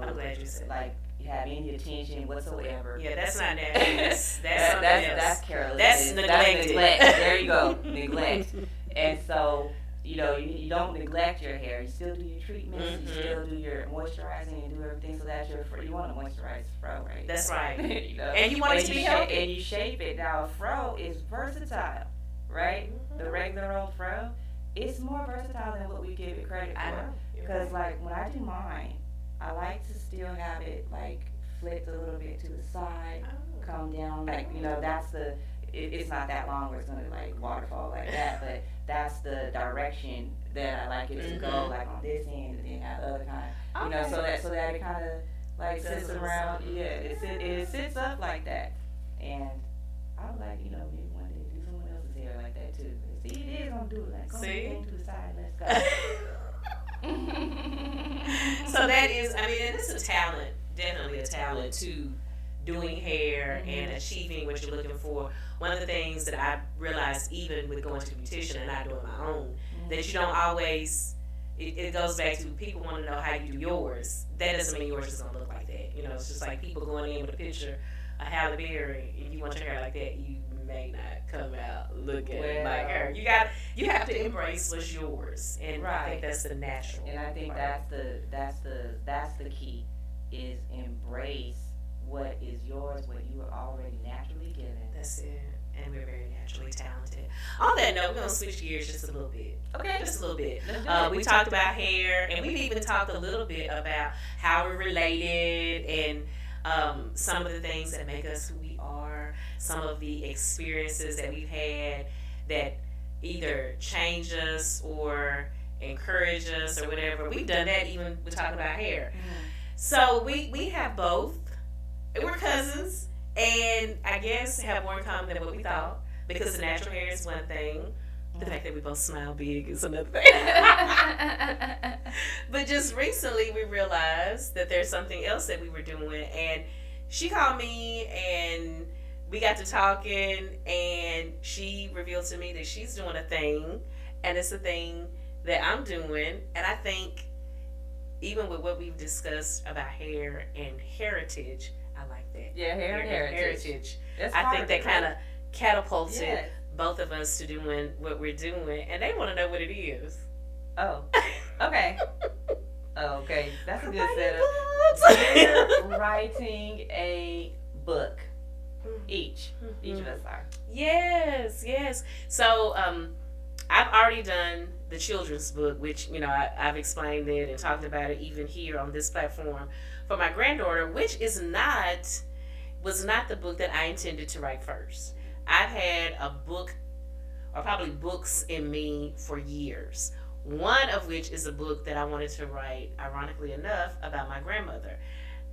I'm glad you said like have any attention whatsoever. Yeah, that's not natural. That's something else. That's careless. That's neglected. neglect. There you go, neglect. And so you don't neglect your hair. You still do your treatments. Mhm. You still do your moisturizing and do everything so that your fro. You want a moisturized fro, right? That's right. you know. And you want it to be healthy. And you shape it. Now a fro is versatile, right? The regular old fro, it's more versatile than what we give it credit I for. know. Because like when I do mine, I like to still have it like flipped a little bit to the side, Oh. come down. Like that's the. It's not that long where it's gonna like waterfall like that, but that's the direction that I like it to go, Mhm. like on this end and then have the other kind. Okay. So that it kind of like Does sits a little around. something. Yeah, it sits up like that, and I would like maybe one day do someone else's hair like that too. See, it is gonna do it like go See? thing to the side. Let's go. So that is, and it's a talent, definitely a talent to doing hair and achieving what you're looking for. One of the things that I realized, even with going to the beautician and not doing my own, that you don't always. It goes back to people want to know how you do yours. That doesn't mean yours is gonna look like that. It's just like people going in with a picture of Halle Berry, and you want your hair like that, you may not come out looking like her. You have to embrace what's yours, and I think that's the natural. And I think part. that's the key is embrace what is yours, what you are already naturally given. That's it. And we're very naturally talented. On that note, we're gonna switch gears just a little bit. Okay. Just a little bit. Let's do it. We talked about hair, and we've even talked a little bit about how we're related and some of the things that make us who we are, some of the experiences that we've had that either change us or encourage us or whatever. We've done that even with talking about hair. So we have both. We're cousins, and I guess have more in common than what we thought, because the natural hair is one thing. The fact that we both smile big is another thing. But just recently we realized that there's something else that we were doing, and she called me and we got to talking, and she revealed to me that she's doing a thing, and it's a thing that I'm doing. And I think even with what we've discussed about hair and heritage, I like that. Yeah, hair and heritage. That's I part think of that it, kind of right? catapulted Yes. both of us to doing what we're doing, and they want to know what it is. Oh, okay. Oh, okay. That's a good Writing setup. books. We're writing a book. Each of us are. Yes. So I've already done the children's book, which I've explained it and talked about it even here on this platform for my granddaughter, which was not the book that I intended to write first. I've had a book, or probably books, in me for years. One of which is a book that I wanted to write, ironically enough, about my grandmother.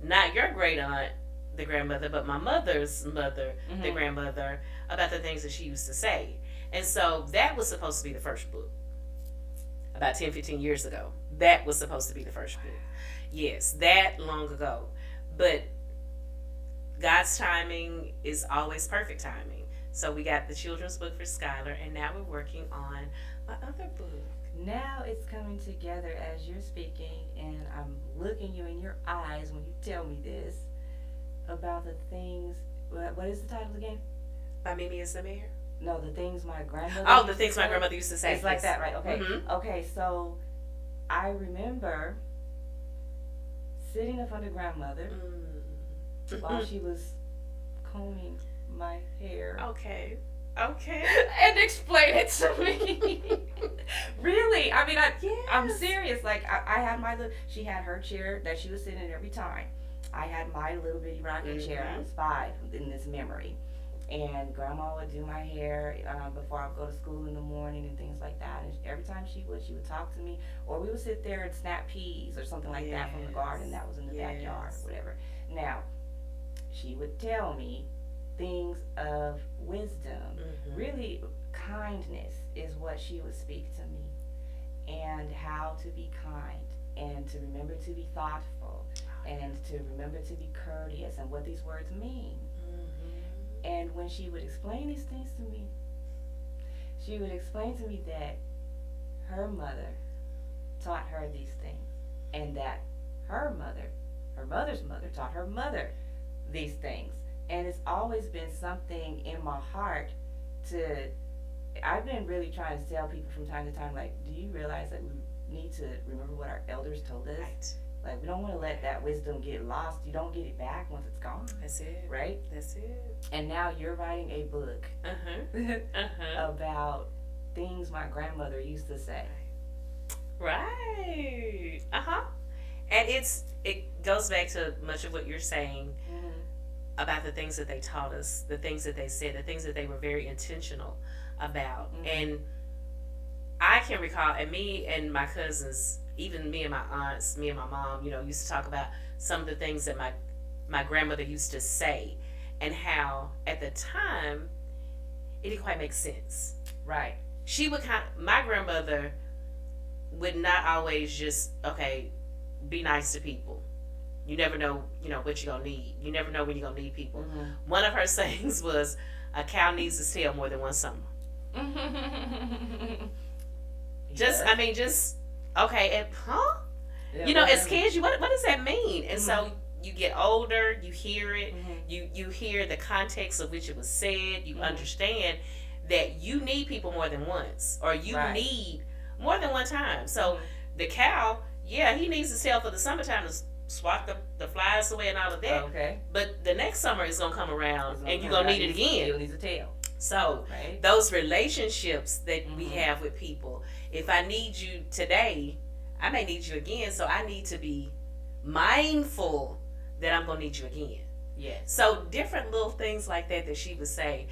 Not your great aunt, the grandmother, but my mother's mother, the grandmother, about the things that she used to say. And so that was supposed to be the first book. About 10, 15 years ago. That was supposed to be the first book. Yes, that long ago. But God's timing is always perfect timing. So we got the children's book for Skylar, and now we're working on my other book. Now it's coming together as you're speaking, and I'm looking you in your eyes when you tell me this about the things. What is the title again? By Mimi is the Mayor? No, the things my grandmother. Oh, the things my grandmother used to say. It's like that, right? Okay. Mhm. Okay, so I remember sitting in front of grandmother while she was combing my hair. Okay. Okay. And explain it to me. Really? I mean, I'm Yes. serious. Like, I had my little, she had her chair that she was sitting in every time. I had my little bitty rocking chair. I Mhm. was 5 in this memory. And grandma would do my hair before I would go to school in the morning and things like that. And every time she would talk to me, or we would sit there and snap peas or something like that from the garden that was in the backyard Yes. or whatever. Now, she would tell me things of wisdom. Mhm. Really, kindness is what she would speak to me, and how to be kind, and to remember to be thoughtful, and to remember to be courteous, and what these words mean. Mhm. And when she would explain these things to me, she would explain to me that her mother taught her these things, and that her mother's mother, taught her mother these things. And it's always been something in my heart to, I've been really trying to tell people from time to time, like, do you realize that we need to remember what our elders told us? Right. Like, we don't want to let that wisdom get lost. You don't get it back once it's gone, That's it. right? That's it. And now you're writing a book about things my grandmother used to say. Right. And it goes back to much of what you're saying Mm-hmm. about the things that they taught us, the things that they said, the things that they were very intentional about. Mhm. And I can recall, and me and my cousins, even me and my aunts, me and my mom, used to talk about some of the things that my grandmother used to say, and how at the time it didn't quite make sense. Right. She would my grandmother would not always just, okay, be nice to people. You never know, what you're gonna need. You never know when you're gonna need people. Mm-hmm. One of her sayings was, "A cow needs its tail more than one summer." Just, I mean, just okay, and Yeah, as kids, what does that mean? And so you get older, you hear it, Mhm. you hear the context of which it was said, you Mhm. understand that you need people more than once, or you Right. need more than one time. So Mhm. the cow, yeah, he needs his tail for the summertime to swat the flies away and all of that. Okay. But the next summer is gonna come around, and you're gonna need it Still again. needs a tail. So Right. those relationships that we Mhm. have with people, if I need you today, I may need you again. So I need to be mindful that I'm gonna need you again. Yes. So different little things like that she would say.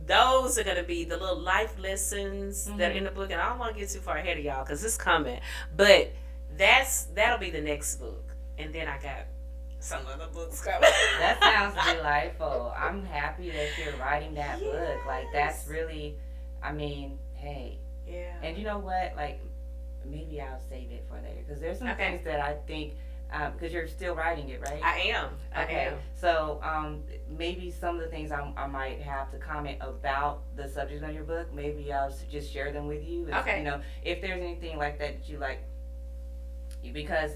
Those are gonna be the little life lessons that are in the book, and I don't want to get too far ahead of y'all because it's coming. But that'll be the next book, and then I got some other books coming. That sounds delightful. I'm happy that you're writing that book. Like, that's Yes. really, I mean, hey. Yeah. And you know what? Like, maybe I'll save it for later, because there's some Okay. things that I think, because you're still writing it, right? I am. Okay, so maybe some of the things I might have to comment about the subject of your book, maybe I'll just share them with you. Okay. If there's anything like that you like, because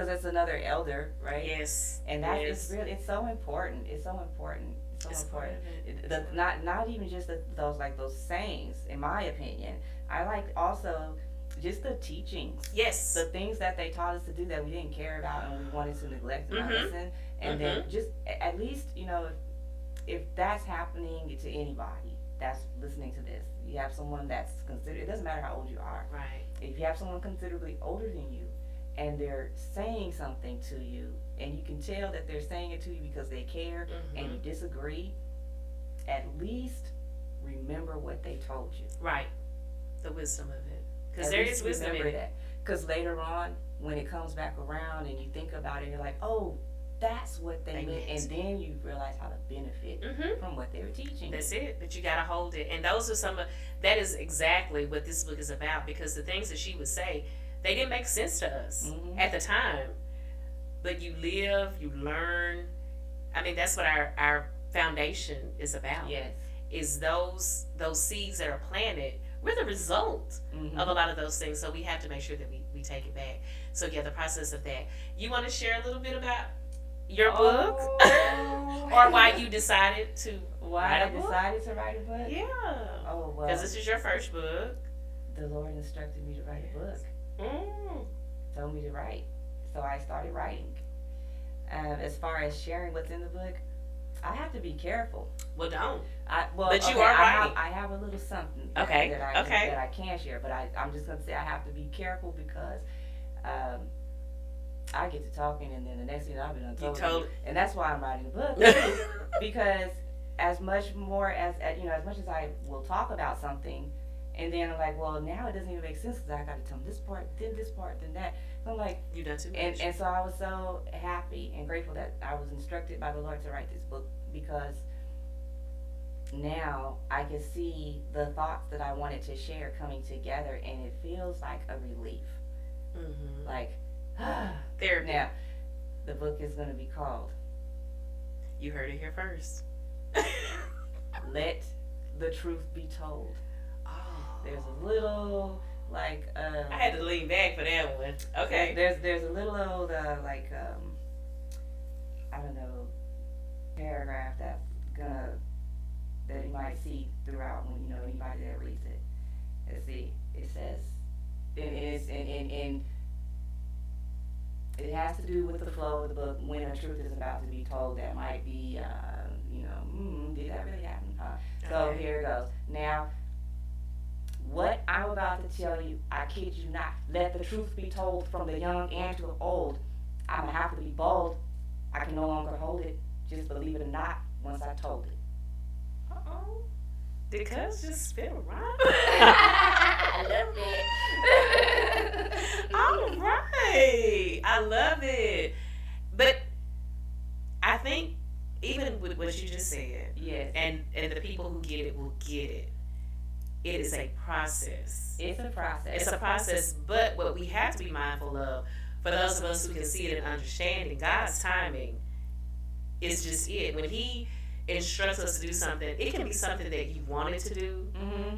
it's another elder, right? Yes. And that yes. is really, it's so important. It's so important. It's so It's part important. of it. Not even just those sayings, in my opinion. I like also just the teachings. Yes. The things that they taught us to do that we didn't care about and we wanted to neglect and not listen. And then just at least, if that's happening to anybody that's listening to this, you have someone that's considered, it doesn't matter how old you are. Right. If you have someone considerably older than you and they're saying something to you, and you can tell that they're saying it to you because they care and you disagree, at least remember what they told you. Right. The wisdom of it. Because At there least is wisdom in remember it. that. Because later on, when it comes back around and you think about it, you're like, oh, that's what they meant. And then you realize how to benefit from what they were teaching. That's it. But you got to hold it. And those are that is exactly what this book is about, because the things that she would say, they didn't make sense to us at the time. But you live, you learn. I mean, that's what our foundation is about. Yes. Is those seeds that are planted, we're the result of a lot of those things. So we have to make sure that we take it back. So yeah, the process of that. You want to share a little bit about your book? Or why you decided to Why write I a book? decided to write a book? Yeah. Oh, well. Because this is your first book. The Lord instructed me to write a book. Mm. Told me to write. So I started writing. As far as sharing what's in the book, I have to be careful. Well, don't. But you are right. I have a little something Okay. that I can share, but I'm just gonna say I have to be careful because um, I get to talking, and then the next thing I've been told, and that's why I'm writing a book because as much more as much as I will talk about something, and then I'm like, well, now it doesn't even make sense because I got to tell them this part, then that. So I'm like, You done too much. and so I was so happy and grateful that I was instructed by the Lord to write this book because now I can see the thoughts that I wanted to share coming together, and it feels like a relief. Mm-hmm. Like, Therapy. now, the book is going to be called You heard it here first. Let the Truth Be Told. Oh. There's a little, like, I had to lean back for that one. Okay. There's a little old, I don't know, paragraph that you might see throughout when anybody that reads it. Let's see. It says, and it has to do with the flow of the book when a truth is about to be told that might be, did that really happen? So Okay. here it goes. Now, what I'm about to tell you, I kid you not. Let the truth be told from the young and to the old. I'm gonna have to be bold. I can no longer hold it. Just believe it or not. Once I told it. Uh-oh. Did Cuz just spit a rhyme? I love it. All right. I love it. But I think even with what you just said, Yes. and the people who get it will get it. It is a process. It's a process. It's a process, but what we have to be mindful of, for those of us who can see it and understanding, God's timing is just it. When He instructs us to do something, it can be something that you wanted to do,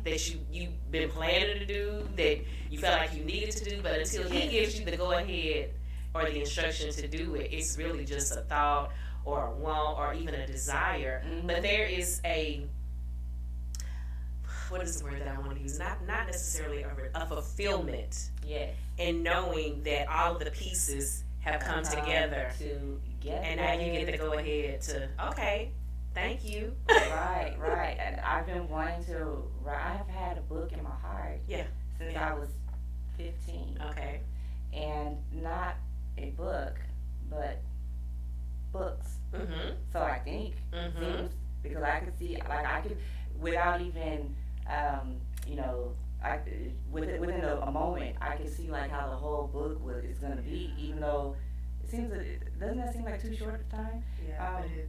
that you've been planning to do, that you felt like you needed to do, but until He gives you the go ahead or the instruction to do it, it's really just a thought or a want or even a desire. But there is what is the word that I want to use? Not necessarily a fulfillment. Yes. In knowing that all of the pieces have come together, and now you get to go ahead to, okay, thank you. Right. And I've been wanting to write. I have had a book in my heart. Yeah. Since I was 15. Okay. And not a book, but books. Mm-hmm. So I think seems because I could see, like I could, without even, within a moment, I could see like how the whole book is going to be, even though doesn't that seem like too short of time?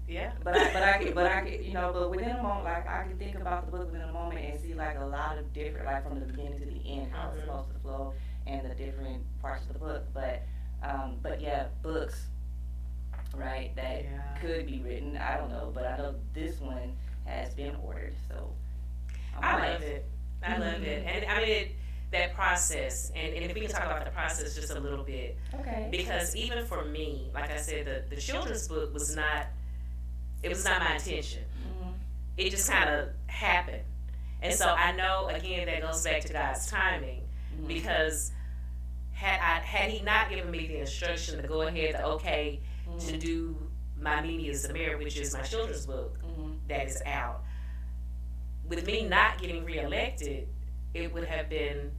Yeah. But I could, but within a moment, like I can think about the book within a moment and see like a lot of different, like from the beginning to the end, how it's supposed to flow and the different parts of the book. But yeah, books, right? That could be written. I don't know, but I know this one has been ordered, so I love it. I love it, and I mean that process, and if we can talk about the process just a little bit, okay. Because even for me, like I said, the children's book was not my intention. It just kind of happened, and so I know again that goes back to God's timing, because had He not given me the instruction to go ahead to do my Mimi is the Mayor, which is my children's book that is out. With me not getting reelected, it would have been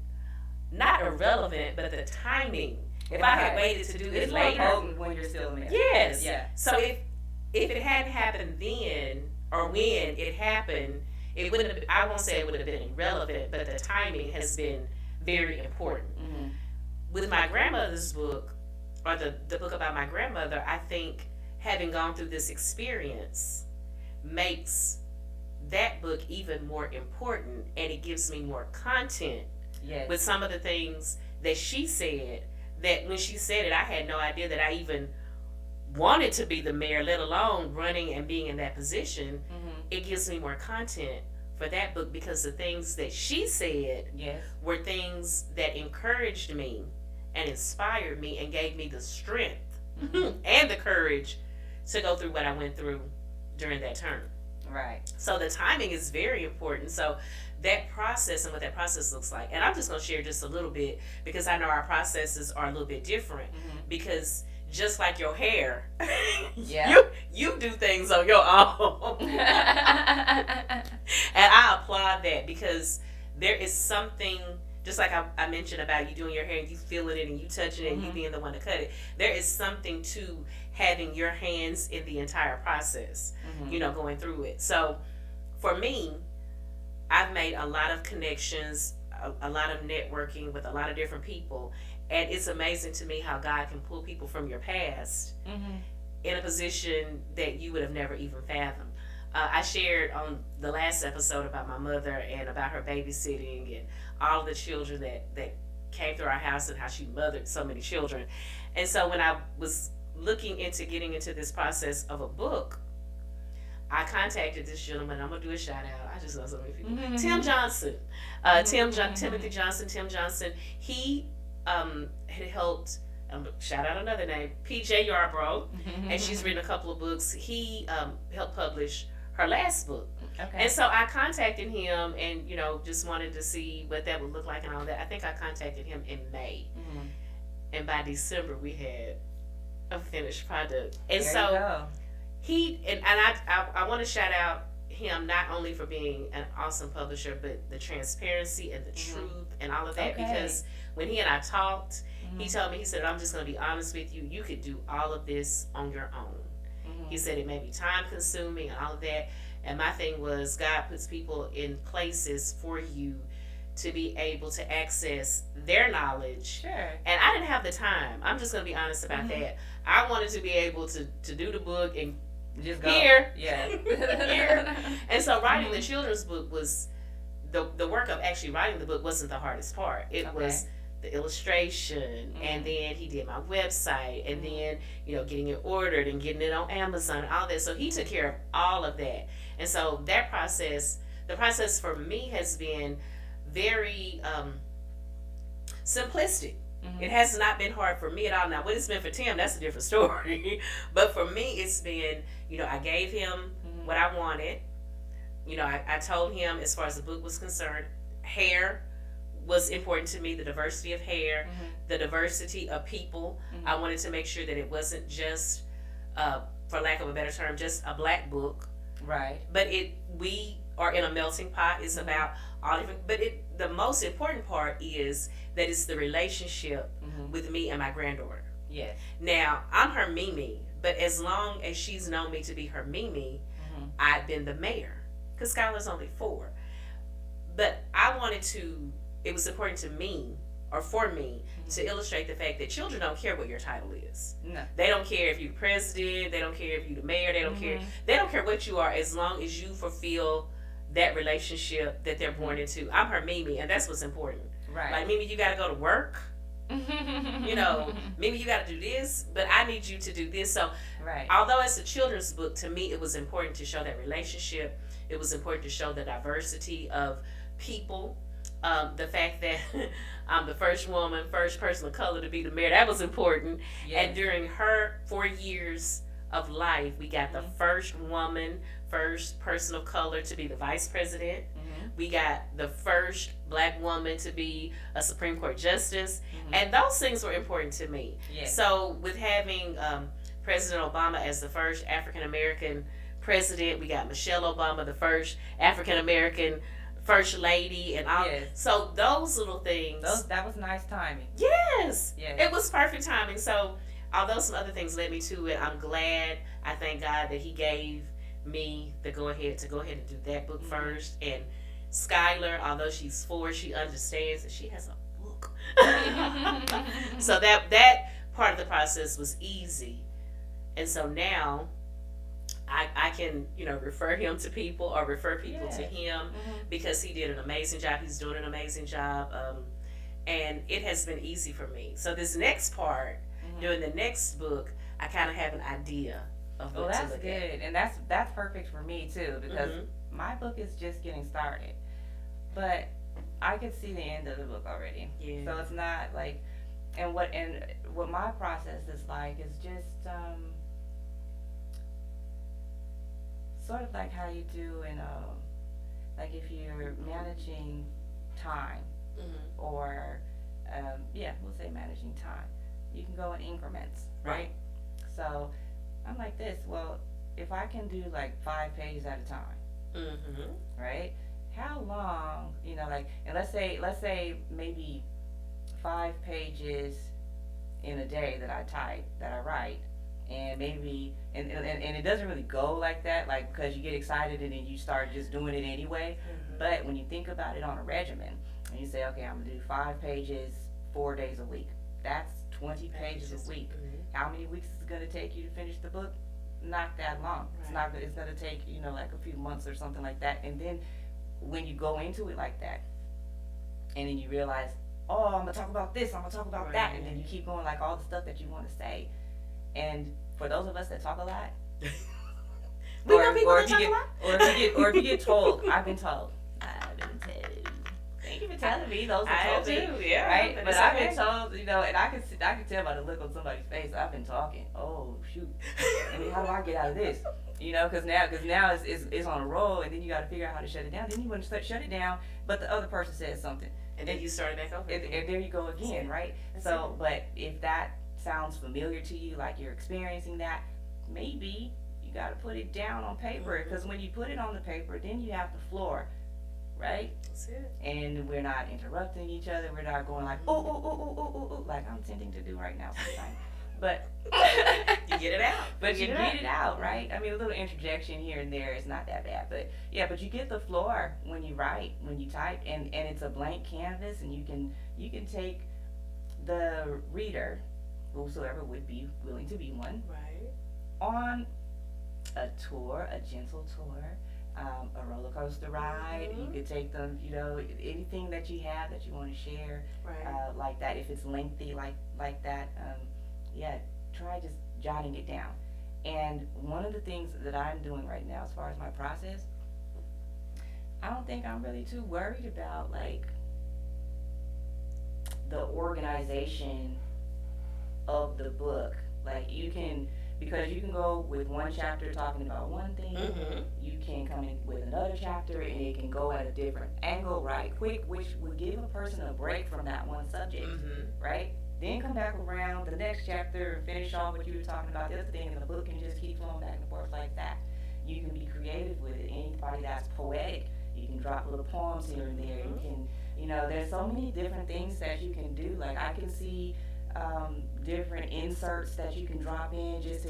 not irrelevant, but the timing. If I had waited to do it later, when you're still there. yes. Yeah. So if it hadn't happened then, or when it happened, it wouldn't have. I won't say it would have been irrelevant, but the timing has been very important. With my grandmother's book, or the book about my grandmother, I think having gone through this experience makes that book even more important, and it gives me more content with some of the things that she said, that when she said it, I had no idea that I even wanted to be the mayor, let alone running and being in that position. It gives me more content for that book because the things that she said were things that encouraged me and inspired me and gave me the strength and the courage to go through what I went through during that term. Right. So the timing is very important. So that process and what that process looks like. And I'm just going to share just a little bit because I know our processes are a little bit different. Because just like your hair, Yeah. you do things on your own. And I applaud that because there is something, just like I mentioned about you doing your hair and you feeling it and you touching it and you being the one to cut it. There is something to having your hands in the entire process, going through it. So for me, I've made a lot of connections, a lot of networking with a lot of different people. And it's amazing to me how God can pull people from your past in a position that you would have never even fathomed. I shared on the last episode about my mother and about her babysitting and all of the children that came through our house and how she mothered so many children. And so when I was looking into getting into this process of a book, I contacted this gentleman. I'm gonna do a shout out. I just love so many people. Tim Johnson, Timothy Johnson. Tim Johnson. He had helped. Shout out another name, PJ Yarbrough, and she's written a couple of books. He helped publish her last book. Okay. And so I contacted him and, just wanted to see what that would look like and all that. I think I contacted him in May. And by December we had a finished product. And there so you go. I want to shout out him not only for being an awesome publisher, but the transparency and the truth and all of that. Because when he and I talked, he told me, he said, I'm just going to be honest with you. You could do all of this on your own. He said it may be time consuming and all of that. And my thing was, God puts people in places for you to be able to access their knowledge. Sure. And I didn't have the time. I'm just going to be honest about that. I wanted to be able to do the book and just go. Here. Yeah. Here. And so writing the children's book was, the work of actually writing the book wasn't the hardest part. It was the illustration, and then he did my website, and then getting it ordered and getting it on Amazon and all that. So he took care of all of that. And so that process, the process for me has been very simplistic. It has not been hard for me at all. Now what it's been for Tim, that's a different story. But for me, it's been, I gave him what I wanted. I told him, as far as the book was concerned, hair was important to me, the diversity of hair, the diversity of people. I wanted to make sure that it wasn't just, for lack of a better term, just a black book. Right. But we are in a melting pot. It's about all different, but the most important part is that it's the relationship with me and my granddaughter. Yes. Now, I'm her Mimi, but as long as she's known me to be her Mimi, I've been the mayor, because Skylar's only 4. But it was important to me, or for me, to illustrate the fact that children don't care what your title is. No. They don't care if you're the president, they don't care if you're the mayor, they don't care what you are, as long as you fulfill that relationship that they're born into. I'm her Mimi, and that's what's important. Right. Like, Mimi, you gotta go to work. Maybe you got to do this, but I need you to do this. So, although it's a children's book, to me, it was important to show that relationship. It was important to show the diversity of people. The fact that I'm the first person of color to be the mayor, that was important. Yes. And during her 4 years of life, we got the first person of color to be the vice president. We got the first black woman to be a Supreme Court justice. And those things were important to me. Yes. So with having President Obama as the first African American president, we got Michelle Obama, the first African American first lady, and all. Yes. So those little things. That was nice timing. Yes. It was perfect timing. So although some other things led me to it, I'm glad. I thank God that He gave me the go ahead to and do that book first. And Skylar, although she's 4, she understands that she has a book. So that part of the process was easy. And so now I can, refer him to people or refer people to him because he did an amazing job. He's doing an amazing job. And it has been easy for me. So this next part, during the next book, I kind of have an idea of what to look at. That's good. And that's perfect for me too, because my book is just getting started. But I could see the end of the book already. Yeah. So it's not like, and what my process is like is just sort of like how you do in like if you're managing time, or we'll say managing time, you can go in increments, right? So I'm like this. Well, if I can do like 5 pages at a time, right? How long, like, and let's say maybe 5 pages in a day that I write, and maybe, and it doesn't really go like that, like, because you get excited and then you start just doing it anyway. But when you think about it on a regimen, and you say, okay, I'm gonna do 5 pages 4 days a week. That's 20 pages a week. How many weeks is it gonna take you to finish the book? Not that long. It's not. It's gonna take like a few months or something like that. And then when you go into it like that, and then you realize, oh, I'm gonna talk about this. I'm gonna talk about that, and then you keep going like all the stuff that you want to say. And for those of us that talk a lot, or if you get told, I've been told. Thank you for telling me those that told me. Yeah, right? But I've been told, and I can tell by the look on somebody's face. I've been talking. Oh shoot! I mean, how do I get out of this? Because now it's on a roll, and then you got to figure out how to shut it down. Then you want to shut it down, but the other person says something, and then you start back over. And there you go again, right? So, but if that sounds familiar to you, like you're experiencing that, maybe you got to put it down on paper, because when you put it on the paper, then you have the floor. Right? That's it. And we're not interrupting each other. We're not going like, oh, like I'm tending to do right now sometimes. But you get it out. But you get it out, right? I mean, a little interjection here and there is not that bad. But yeah, but you get the floor when you write, when you type, and it's a blank canvas, and you can take the reader, whosoever would be willing to be one, right, on a tour, a gentle tour. A roller coaster ride. You could take them, anything that you have that you want to share, like that. If it's lengthy, like that, try just jotting it down. And one of the things that I'm doing right now, as far as my process, I don't think I'm really too worried about like the organization of the book. Like because you can go with one chapter talking about one thing, you can come in with another chapter and it can go at a different angle right quick, which would give a person a break from that one subject, right? Then come back around the next chapter and finish off what you were talking about, the other thing, and the book can just keep flowing back and forth like that. You can be creative with it. Anybody that's poetic, you can drop little poems here and there. You can, there's so many different things that you can do. Like I can see different inserts that you can drop in just to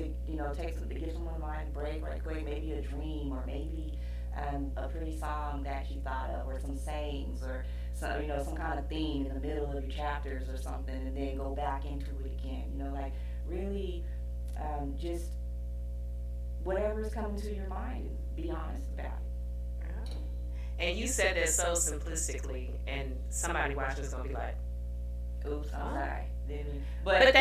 take some to give someone a mind break right quick, maybe a dream, or maybe a pretty song that you thought of, or some sayings, or some kind of theme in the middle of your chapters or something, and then go back into it again. Like really just whatever is coming to your mind, and be honest about it. And you said that so simplistically, and somebody watching is gonna be like, oops, I'm sorry. But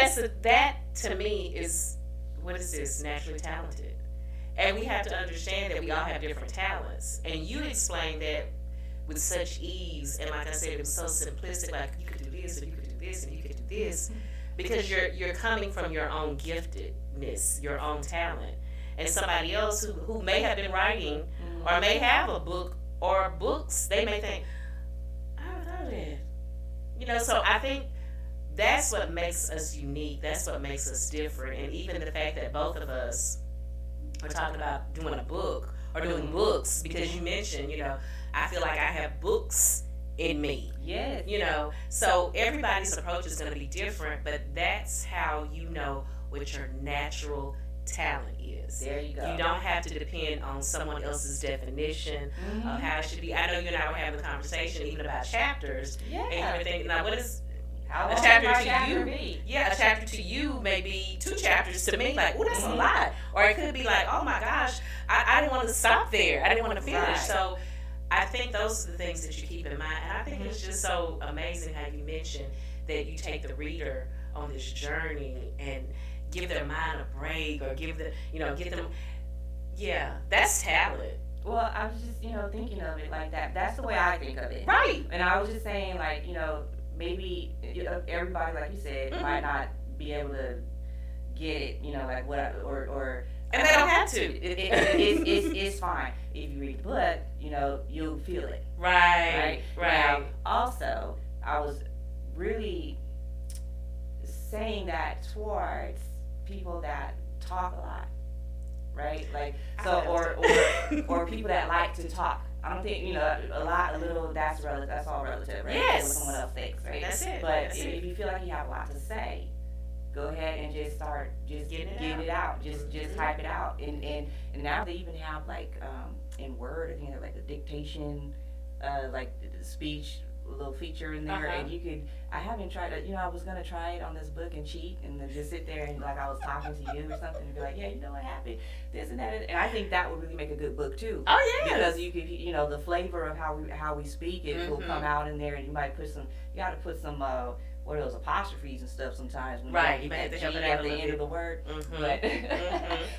that to me is, what is this, naturally talented. And we have to understand that we all have different talents. And you explained that with such ease, and like I said, it was so simplistic, like you could do this, and you could do this, and you could do this, because you're coming from your own giftedness, your own talent. And somebody else who may have been writing, or may have a book or books, they may think, I don't know that. So I think that's what makes us unique. That's what makes us different. And even the fact that both of us are talking about doing a book or doing books, because you mentioned, I feel like I have books in me. Yes. So everybody's approach is going to be different, but that's how you know what your natural talent is. There you go. You don't have to depend on someone else's definition of how it should be. I know you and I were having a conversation even about chapters. Yeah. And you were thinking, now what is how a chapter to you? Yeah, a chapter to you may be 2 chapters to me. Like, oh, that's a lot. Or it could be like, oh my gosh, I didn't want to stop there. I didn't want to finish. Right. So I think those are the things that you keep in mind. And I think it's just so amazing how you mentioned that you take the reader on this journey and give their mind a break, or give the, get them, that's talent. Well, I was just, thinking of it like that. That's the way I think of it. Right. And I was just saying, like, maybe everybody, like you said, might not be able to get it, like what or and they don't have to. It's fine. If you read the book, you'll feel it. Right. Now, also, I was really saying that towards people that talk a lot, right? Like I so, feel or people that like to talk. I don't think a little. That's relative. That's all relative, right? Yes. What someone else thinks, right? That's it. But That's if it. you feel like you have a lot to say, go ahead and just start Getting it out. Just type it out. And now they even have like in Word, I think they have like the dictation, like the speech little feature in there, and you could. I haven't tried it. I was gonna try it on this book and cheat, and then just sit there and like I was talking to you or something, and be like, yeah, you know what happened, this and that, and I think that would really make a good book too. Oh yeah. Because you could, the flavor of how we speak, it will come out in there, and you might put some. You got to put some. What are those apostrophes and stuff sometimes when right. you might have to G help it at out the a end bit. of the word, but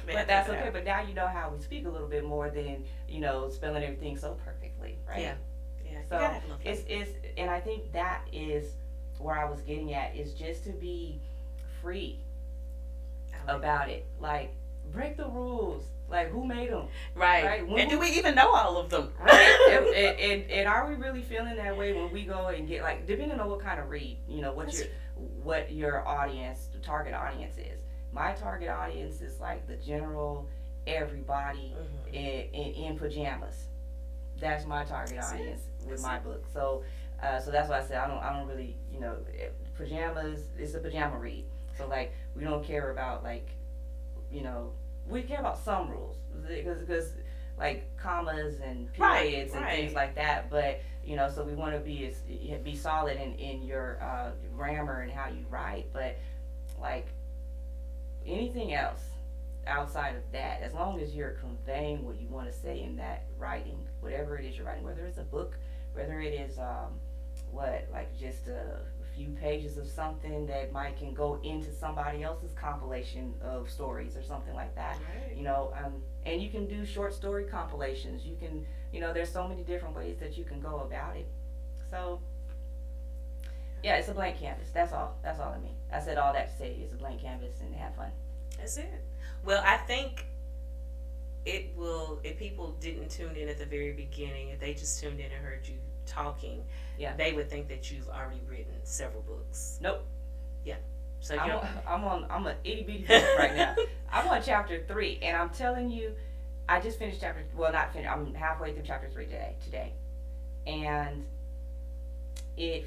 But that's okay. But now you know how we speak a little bit more than spelling everything so perfectly, right? Yeah. Yeah. So it's and I think that is where I was getting at, is just to be free about it. Like, break the rules. Like, who made them? Right. And do we even know all of them? Right. and are we really feeling that way when we go and get, like, depending on what kind of read, what your audience, the target audience is. My target audience is like the general everybody in pajamas. That's my target audience with my book. So that's why I said I don't really, pajamas. It's a pajama read. So like we don't care about like, we care about some rules because like commas and periods and things like that. But so we want to be solid in your grammar and how you write. But like anything else outside of that, as long as you're conveying what you want to say in that writing, whatever it is you're writing, whether it's a book, whether it is just a few pages of something that can go into somebody else's compilation of stories or something like that, and you can do short story compilations. You can, there's so many different ways that you can go about it. So yeah, it's a blank canvas. That's all I mean. I said all that to say it's a blank canvas and have fun. That's it. Well, I think it will, if people didn't tune in at the very beginning, if they just tuned in and heard you talking, they would think that you've already written several books. Nope. Yeah. So I'm an itty bitty book right now. I'm on chapter 3, and I'm telling you, I just finished not finished. I'm halfway through chapter 3 today, and it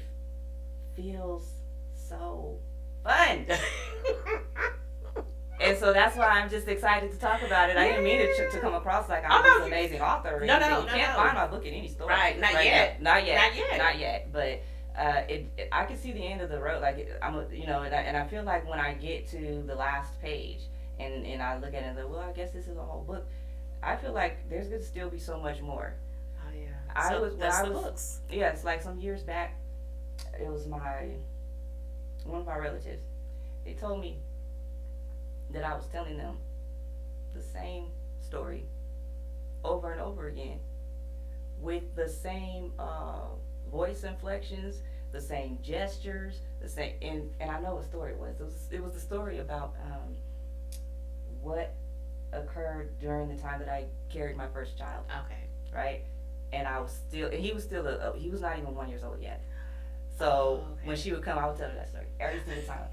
feels so fun. And so that's why I'm just excited to talk about it. I didn't mean it to come across like I'm this amazing author. No. You can't find my book in any store. Right, not yet. Not yet. But I can see the end of the road. Like and I feel like when I get to the last page and I look at it and go, well, I guess this is a whole book. I feel like there's going to still be so much more. Oh yeah. That's the books. Yeah, it's like some years back. It was one of my relatives. They told me that I was telling them the same story over and over again with the same voice inflections, the same gestures, the same, and I know what story it was. It was the story about what occurred during the time that I carried my first child. Okay. Right? And he was not even 1 year old yet. So when she would come, I would tell her that story every single time.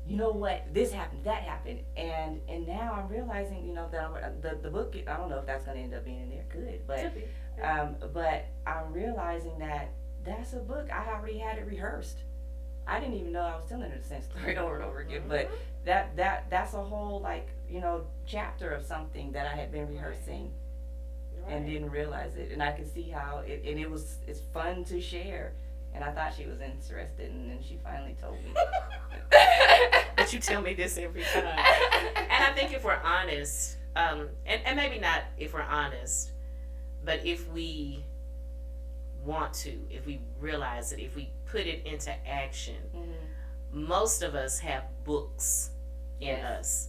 You know what? This happened, that happened, and now I'm realizing, that the book. I don't know if that's going to end up being in there. Good, but I'm realizing that that's a book. I already had it rehearsed. I didn't even know I was telling her the same story over and over again. But that's a whole chapter of something that I had been rehearsing and didn't realize it. And I could see how it's fun to share. And I thought she was interested, and then she finally told me. But you tell me this every time. And I think if we're honest, and maybe not if we're honest, but if we want to, if we realize it, if we put it into action, most of us have books in us.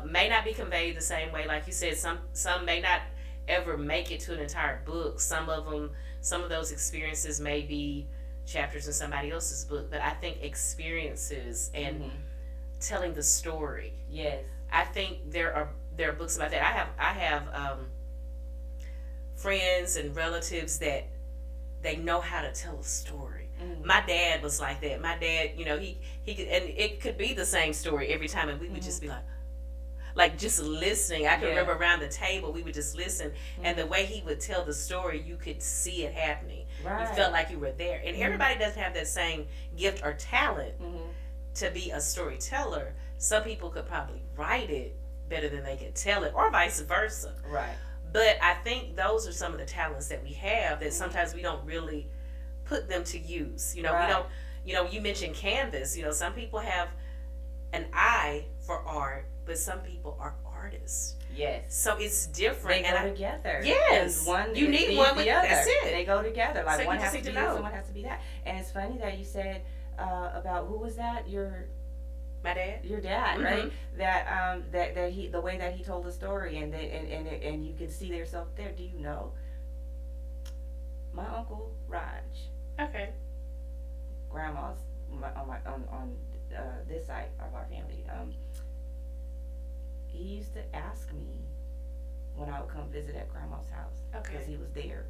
May not be conveyed the same way, like you said. Some may not ever make it to an entire book. Some of those experiences may be chapters in somebody else's book, but I think experiences and telling the story. Yes. I think there are books about that. I have friends and relatives that they know how to tell a story. My dad was like that. My dad, he could, and it could be the same story every time, and we would just be like just listening. I can Yeah. remember around the table we would just listen, and the way he would tell the story, you could see it happening. Right. You felt like you were there, and everybody doesn't have that same gift or talent Mm-hmm. to be a storyteller. Some people could probably write it better than they could tell it, or vice versa. Right. But I think those are some of the talents that we have that sometimes we don't really put them to use. You know, Right. we don't. You know, you mentioned canvas. You know, some people have an eye for art, but some people are artists. Yes. So it's different. They and go together. Yes. And one You need feeds one with- the other. that's it. They go together. Like So you one just has need to to be know. this, one has to be that. And it's funny that you said about who was that? my dad. Your dad, Mhm. right? That he, the way that he told the story, and you could see yourself there. Do you know? My uncle Raj, Okay. grandma's on this side of our family. He used to ask me when I would come visit at grandma's house because Okay. he was there.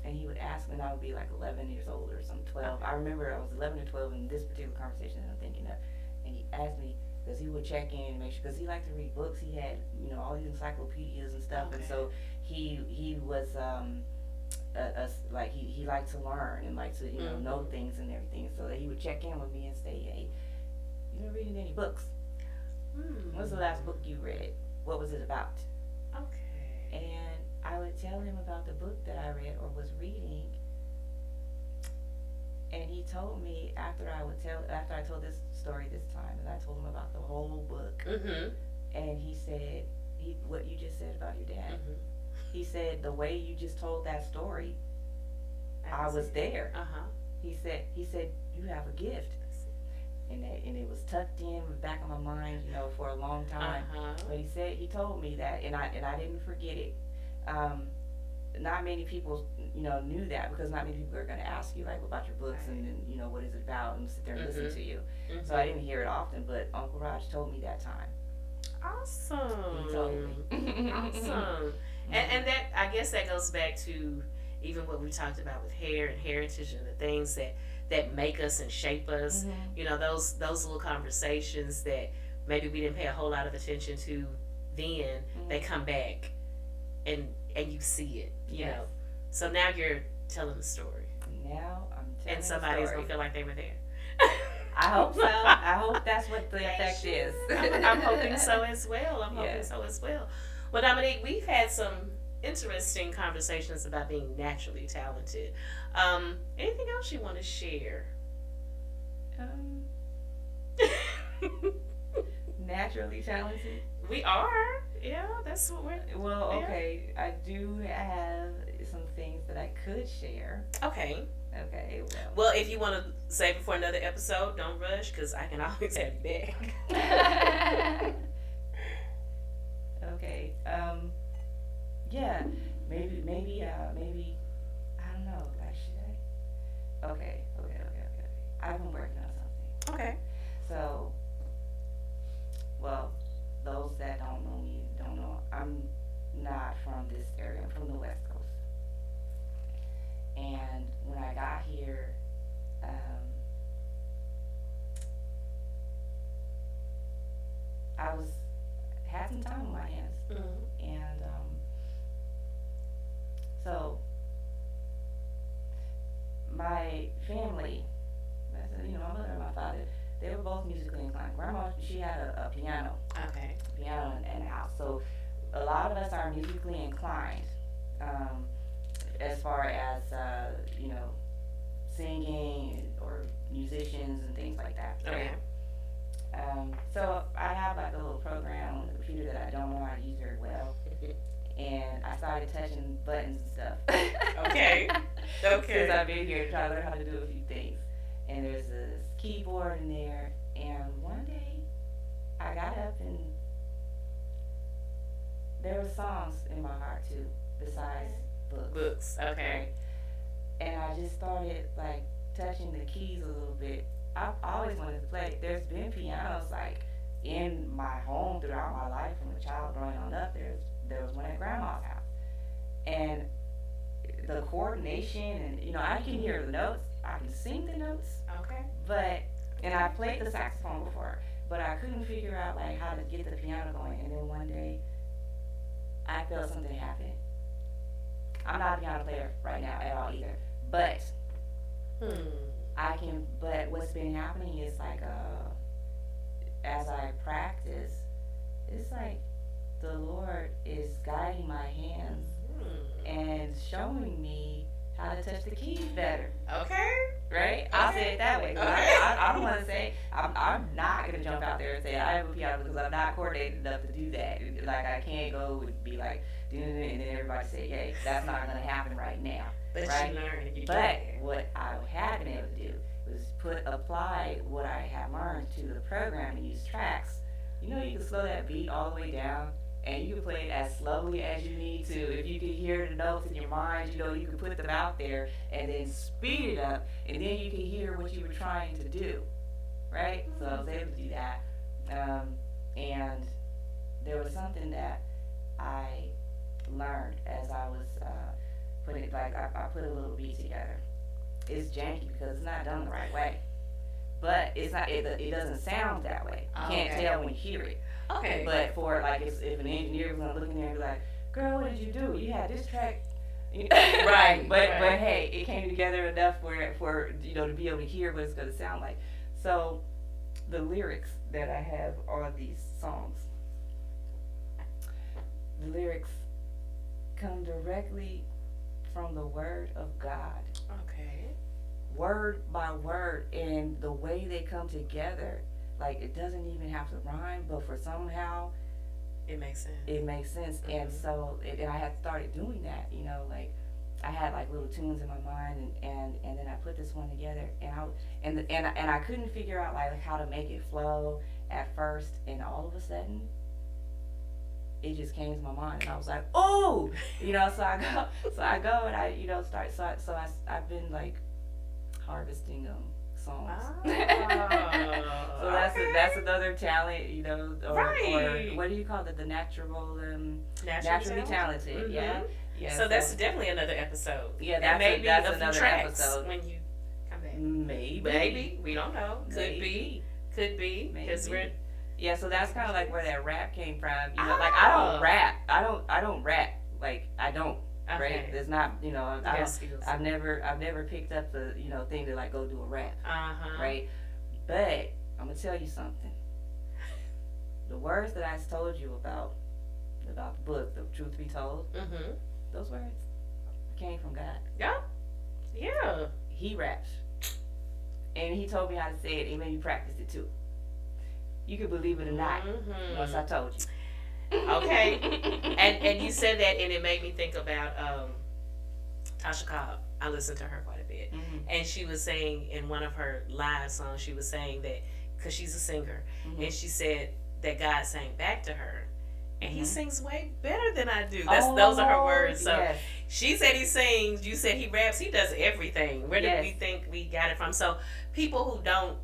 And he would ask me, and I would be like 11 years old or some 12. I remember I was 11 or 12 in this particular conversation that I'm thinking of. And he asked me, because he would check in and make sure, because he liked to read books. He had, all these encyclopedias and stuff. And Okay. so he was, like, he liked to learn and like to, know things and everything. So that he would check in with me and say, hey, you been reading any books? What's the last book you read? What was it about? Okay. And I would tell him about the book that I read or was reading, and he told me after I told this story this time, and I told him about the whole book, Mhm. and he said, what you just said about your dad. Mhm. He said the way you just told that story, I was there. Uh huh. He said you have a gift, and it was tucked in the back of my mind, for a long time. But he told me that, and I didn't forget it. Not many people, knew that, because not many people are going to ask you, like, what about your books, and what is it about, and sit there and listen to you. So I didn't hear it often, but Uncle Raj told me that time. Awesome. He told me. Awesome. And that, I guess that goes back to even what we talked about with hair and heritage and the things that make us and shape us. Those little conversations that maybe we didn't pay a whole lot of attention to then, they come back and you see it, you Yes. know. So now you're telling the story. Now I'm telling And somebody's the story. going to feel like they were there. I hope so. I hope that's what the effect is. I'm hoping so as well. I'm Yeah. hoping so as well. Well, Dominique, we've had some interesting conversations about being naturally talented. Anything else you want to share? Naturally talented. We are. Yeah, that's what we're. Well, Yeah. okay. I do have some things that I could share. Okay. Okay, Well, if you want to save it for another episode, don't rush, because I can always have you back. Okay. Yeah. Maybe. I don't know. Like, should I? Okay. I've been working on something. Okay. So, well, those that don't know me don't know. I'm not from this area. I'm from the West Coast. And when I got here, I had some time on my hands, and so my family, my mother and my father, they were both musically inclined. Grandma, she had a piano Okay. in the house, so a lot of us are musically inclined. As far as singing or musicians and things like that. Okay. So I have like a little program on the computer that I don't know how to use very well, and I started touching buttons and stuff. Okay. Since I've been here, to try to learn how to do a few things. And there's this keyboard in there, and one day I got up and there were songs in my heart too, besides books. Okay. Right? And I just started like touching the keys a little bit. I've always wanted to play. There's been pianos like in my home throughout my life from a child growing on up. There was one at grandma's house, and the coordination and I can hear the notes. I can sing the notes, Okay. and I played the saxophone before, but I couldn't figure out like how to get the piano going. And then one day, I felt something happen. I'm not a piano player right now at all either, but I can. But what's been happening is like as I practice, it's like the Lord is guiding my hands and showing me how to touch the keys better. Okay. Right? I'll say it that way. Okay. I don't want to say, I'm not going to jump out there and say I have a piano because I'm not coordinated enough to do that. Like, I can't go and be like, and then everybody say, yay. That's not going to happen right now. But right? you learn. But what I have been able to do was apply what I have learned to the program and use tracks. You know, you can slow that beat all the way down. And you can play it as slowly as you need to. If you can hear the notes in your mind, you know, you can put them out there and then speed it up, and then you can hear what you were trying to do, right? So I was able to do that. And there was something that I learned as I was putting it, like I put a little beat together. It's janky because it's not done the right way. But it's not. It doesn't sound that way. You can't tell when you hear it. Okay. But for like if an engineer was gonna look in there and be like, "Girl, what did you do? You had this track." Right. But hey, it came together enough for you know to be able to hear what it's gonna sound like. So the lyrics that I have on these songs, the lyrics come directly from the Word of God. Okay. Word by word, and the way they come together, like it doesn't even have to rhyme, but for somehow it makes sense. It makes sense, and so and I had started doing that. You know, like I had like little tunes in my mind, and then I put this one together, and I couldn't figure out like how to make it flow at first, and all of a sudden it just came to my mind, and I was like, oh, you know, so I go and I you know start so I've been like harvesting songs. Oh, so that's another talent, you know, or what do you call it? The naturally talented. Mm-hmm. Yeah. So that's definitely another episode. Yeah, that's another few tracks episode. when you come back. Maybe We don't know. Could be because we're. Yeah, so that's kind of like where that rap came from. You know, like I don't rap. I don't rap. Like I don't. Okay. Right? There's not, you know, I've never picked up the, you know, thing to like go do a rap. Right? But I'm gonna tell you something. The words that I told you about the book, The Truth Be Told, those words came from God. Yeah. He raps. And he told me how to say it, and made me practice it too. You can believe it or not, once I told you. Okay. and you said that, and it made me think about Tasha Cobb. I listened to her quite a bit. And she was saying in one of her live songs, she was saying that, because she's a singer, and she said that God sang back to her. And he sings way better than I do. Those are her words. So she said he sings, you said he raps, he does everything. Where did we think we got it from? So people who don't,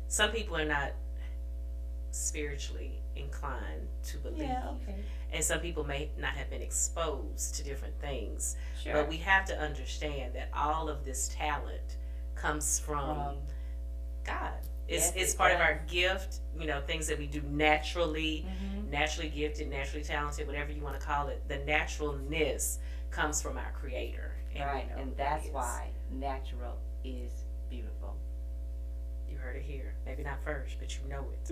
some people are not spiritually inclined to believe. And some people may not have been exposed to different things. Sure. But we have to understand that all of this talent comes from God. It's part of our gift, you know, things that we do naturally, naturally gifted, naturally talented, whatever you want to call it. The naturalness comes from our Creator. And that's why natural is beautiful. You heard it here. Maybe not first, but you know it.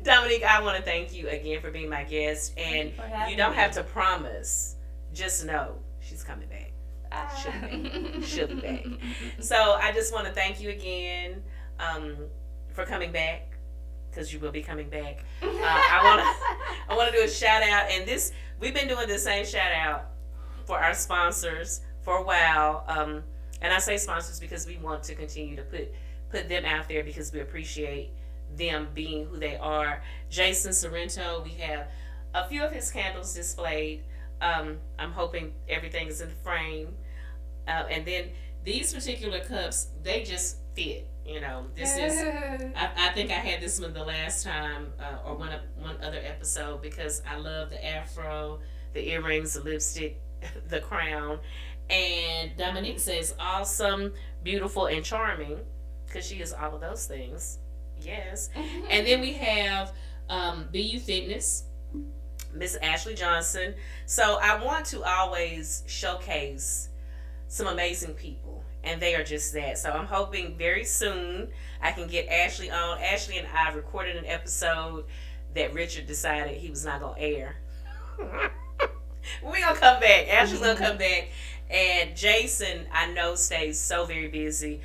Dominique, I want to thank you again for being my guest. And you don't have to promise. Just know she's coming back. She'll be back. So I just want to thank you again for coming back, because you will be coming back. I want to do a shout out, and we've been doing the same shout out for our sponsors for a while. And I say sponsors because we want to continue to put them out there, because we appreciate them being who they are. Jason Sorrento, we have a few of his candles displayed. I'm hoping everything is in the frame. And then these particular cups, they just fit. You know, this is, I think I had this one the last time, or one other episode, because I love the afro, the earrings, the lipstick, the crown. And Dominique says awesome, beautiful, and charming, because she is all of those things. Yes. And then we have BU Fitness, Miss Ashley Johnson. So I want to always showcase some amazing people, and they are just that. So I'm hoping very soon I can get Ashley on. Ashley and I recorded an episode that Richard decided he was not going to air. We're going to come back. Ashley's going to come back. And Jason, I know, stays so very busy.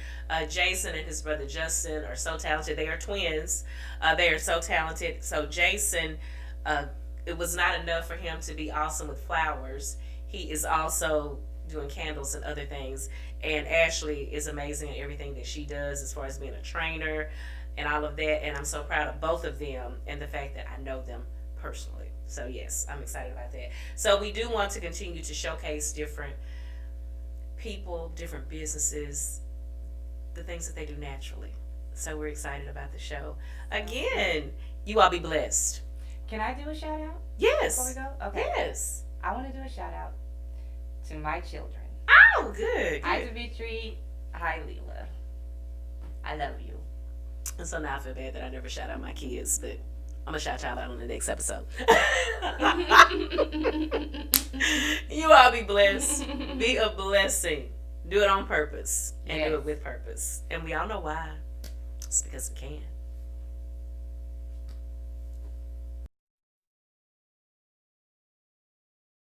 Jason and his brother Justin are so talented. They are twins. They are so talented. So Jason, it was not enough for him to be awesome with flowers. He is also doing candles and other things. And Ashley is amazing at everything that she does as far as being a trainer and all of that. And I'm so proud of both of them and the fact that I know them personally. So yes, I'm excited about that. So we do want to continue to showcase different people, different businesses, the things that they do naturally. So we're excited about the show. Again, you all be blessed. Can I do a shout out? Yes. Before we go? Okay. Yes. I want to do a shout out to my children. Oh, good. Hi, Dimitri. Hi, Leela. I love you. And so now I feel bad that I never shout out my kids, but I'm going to shout y'all out on the next episode. You all be blessed. Be a blessing. Do it on purpose. And do it with purpose. And we all know why. It's because we can.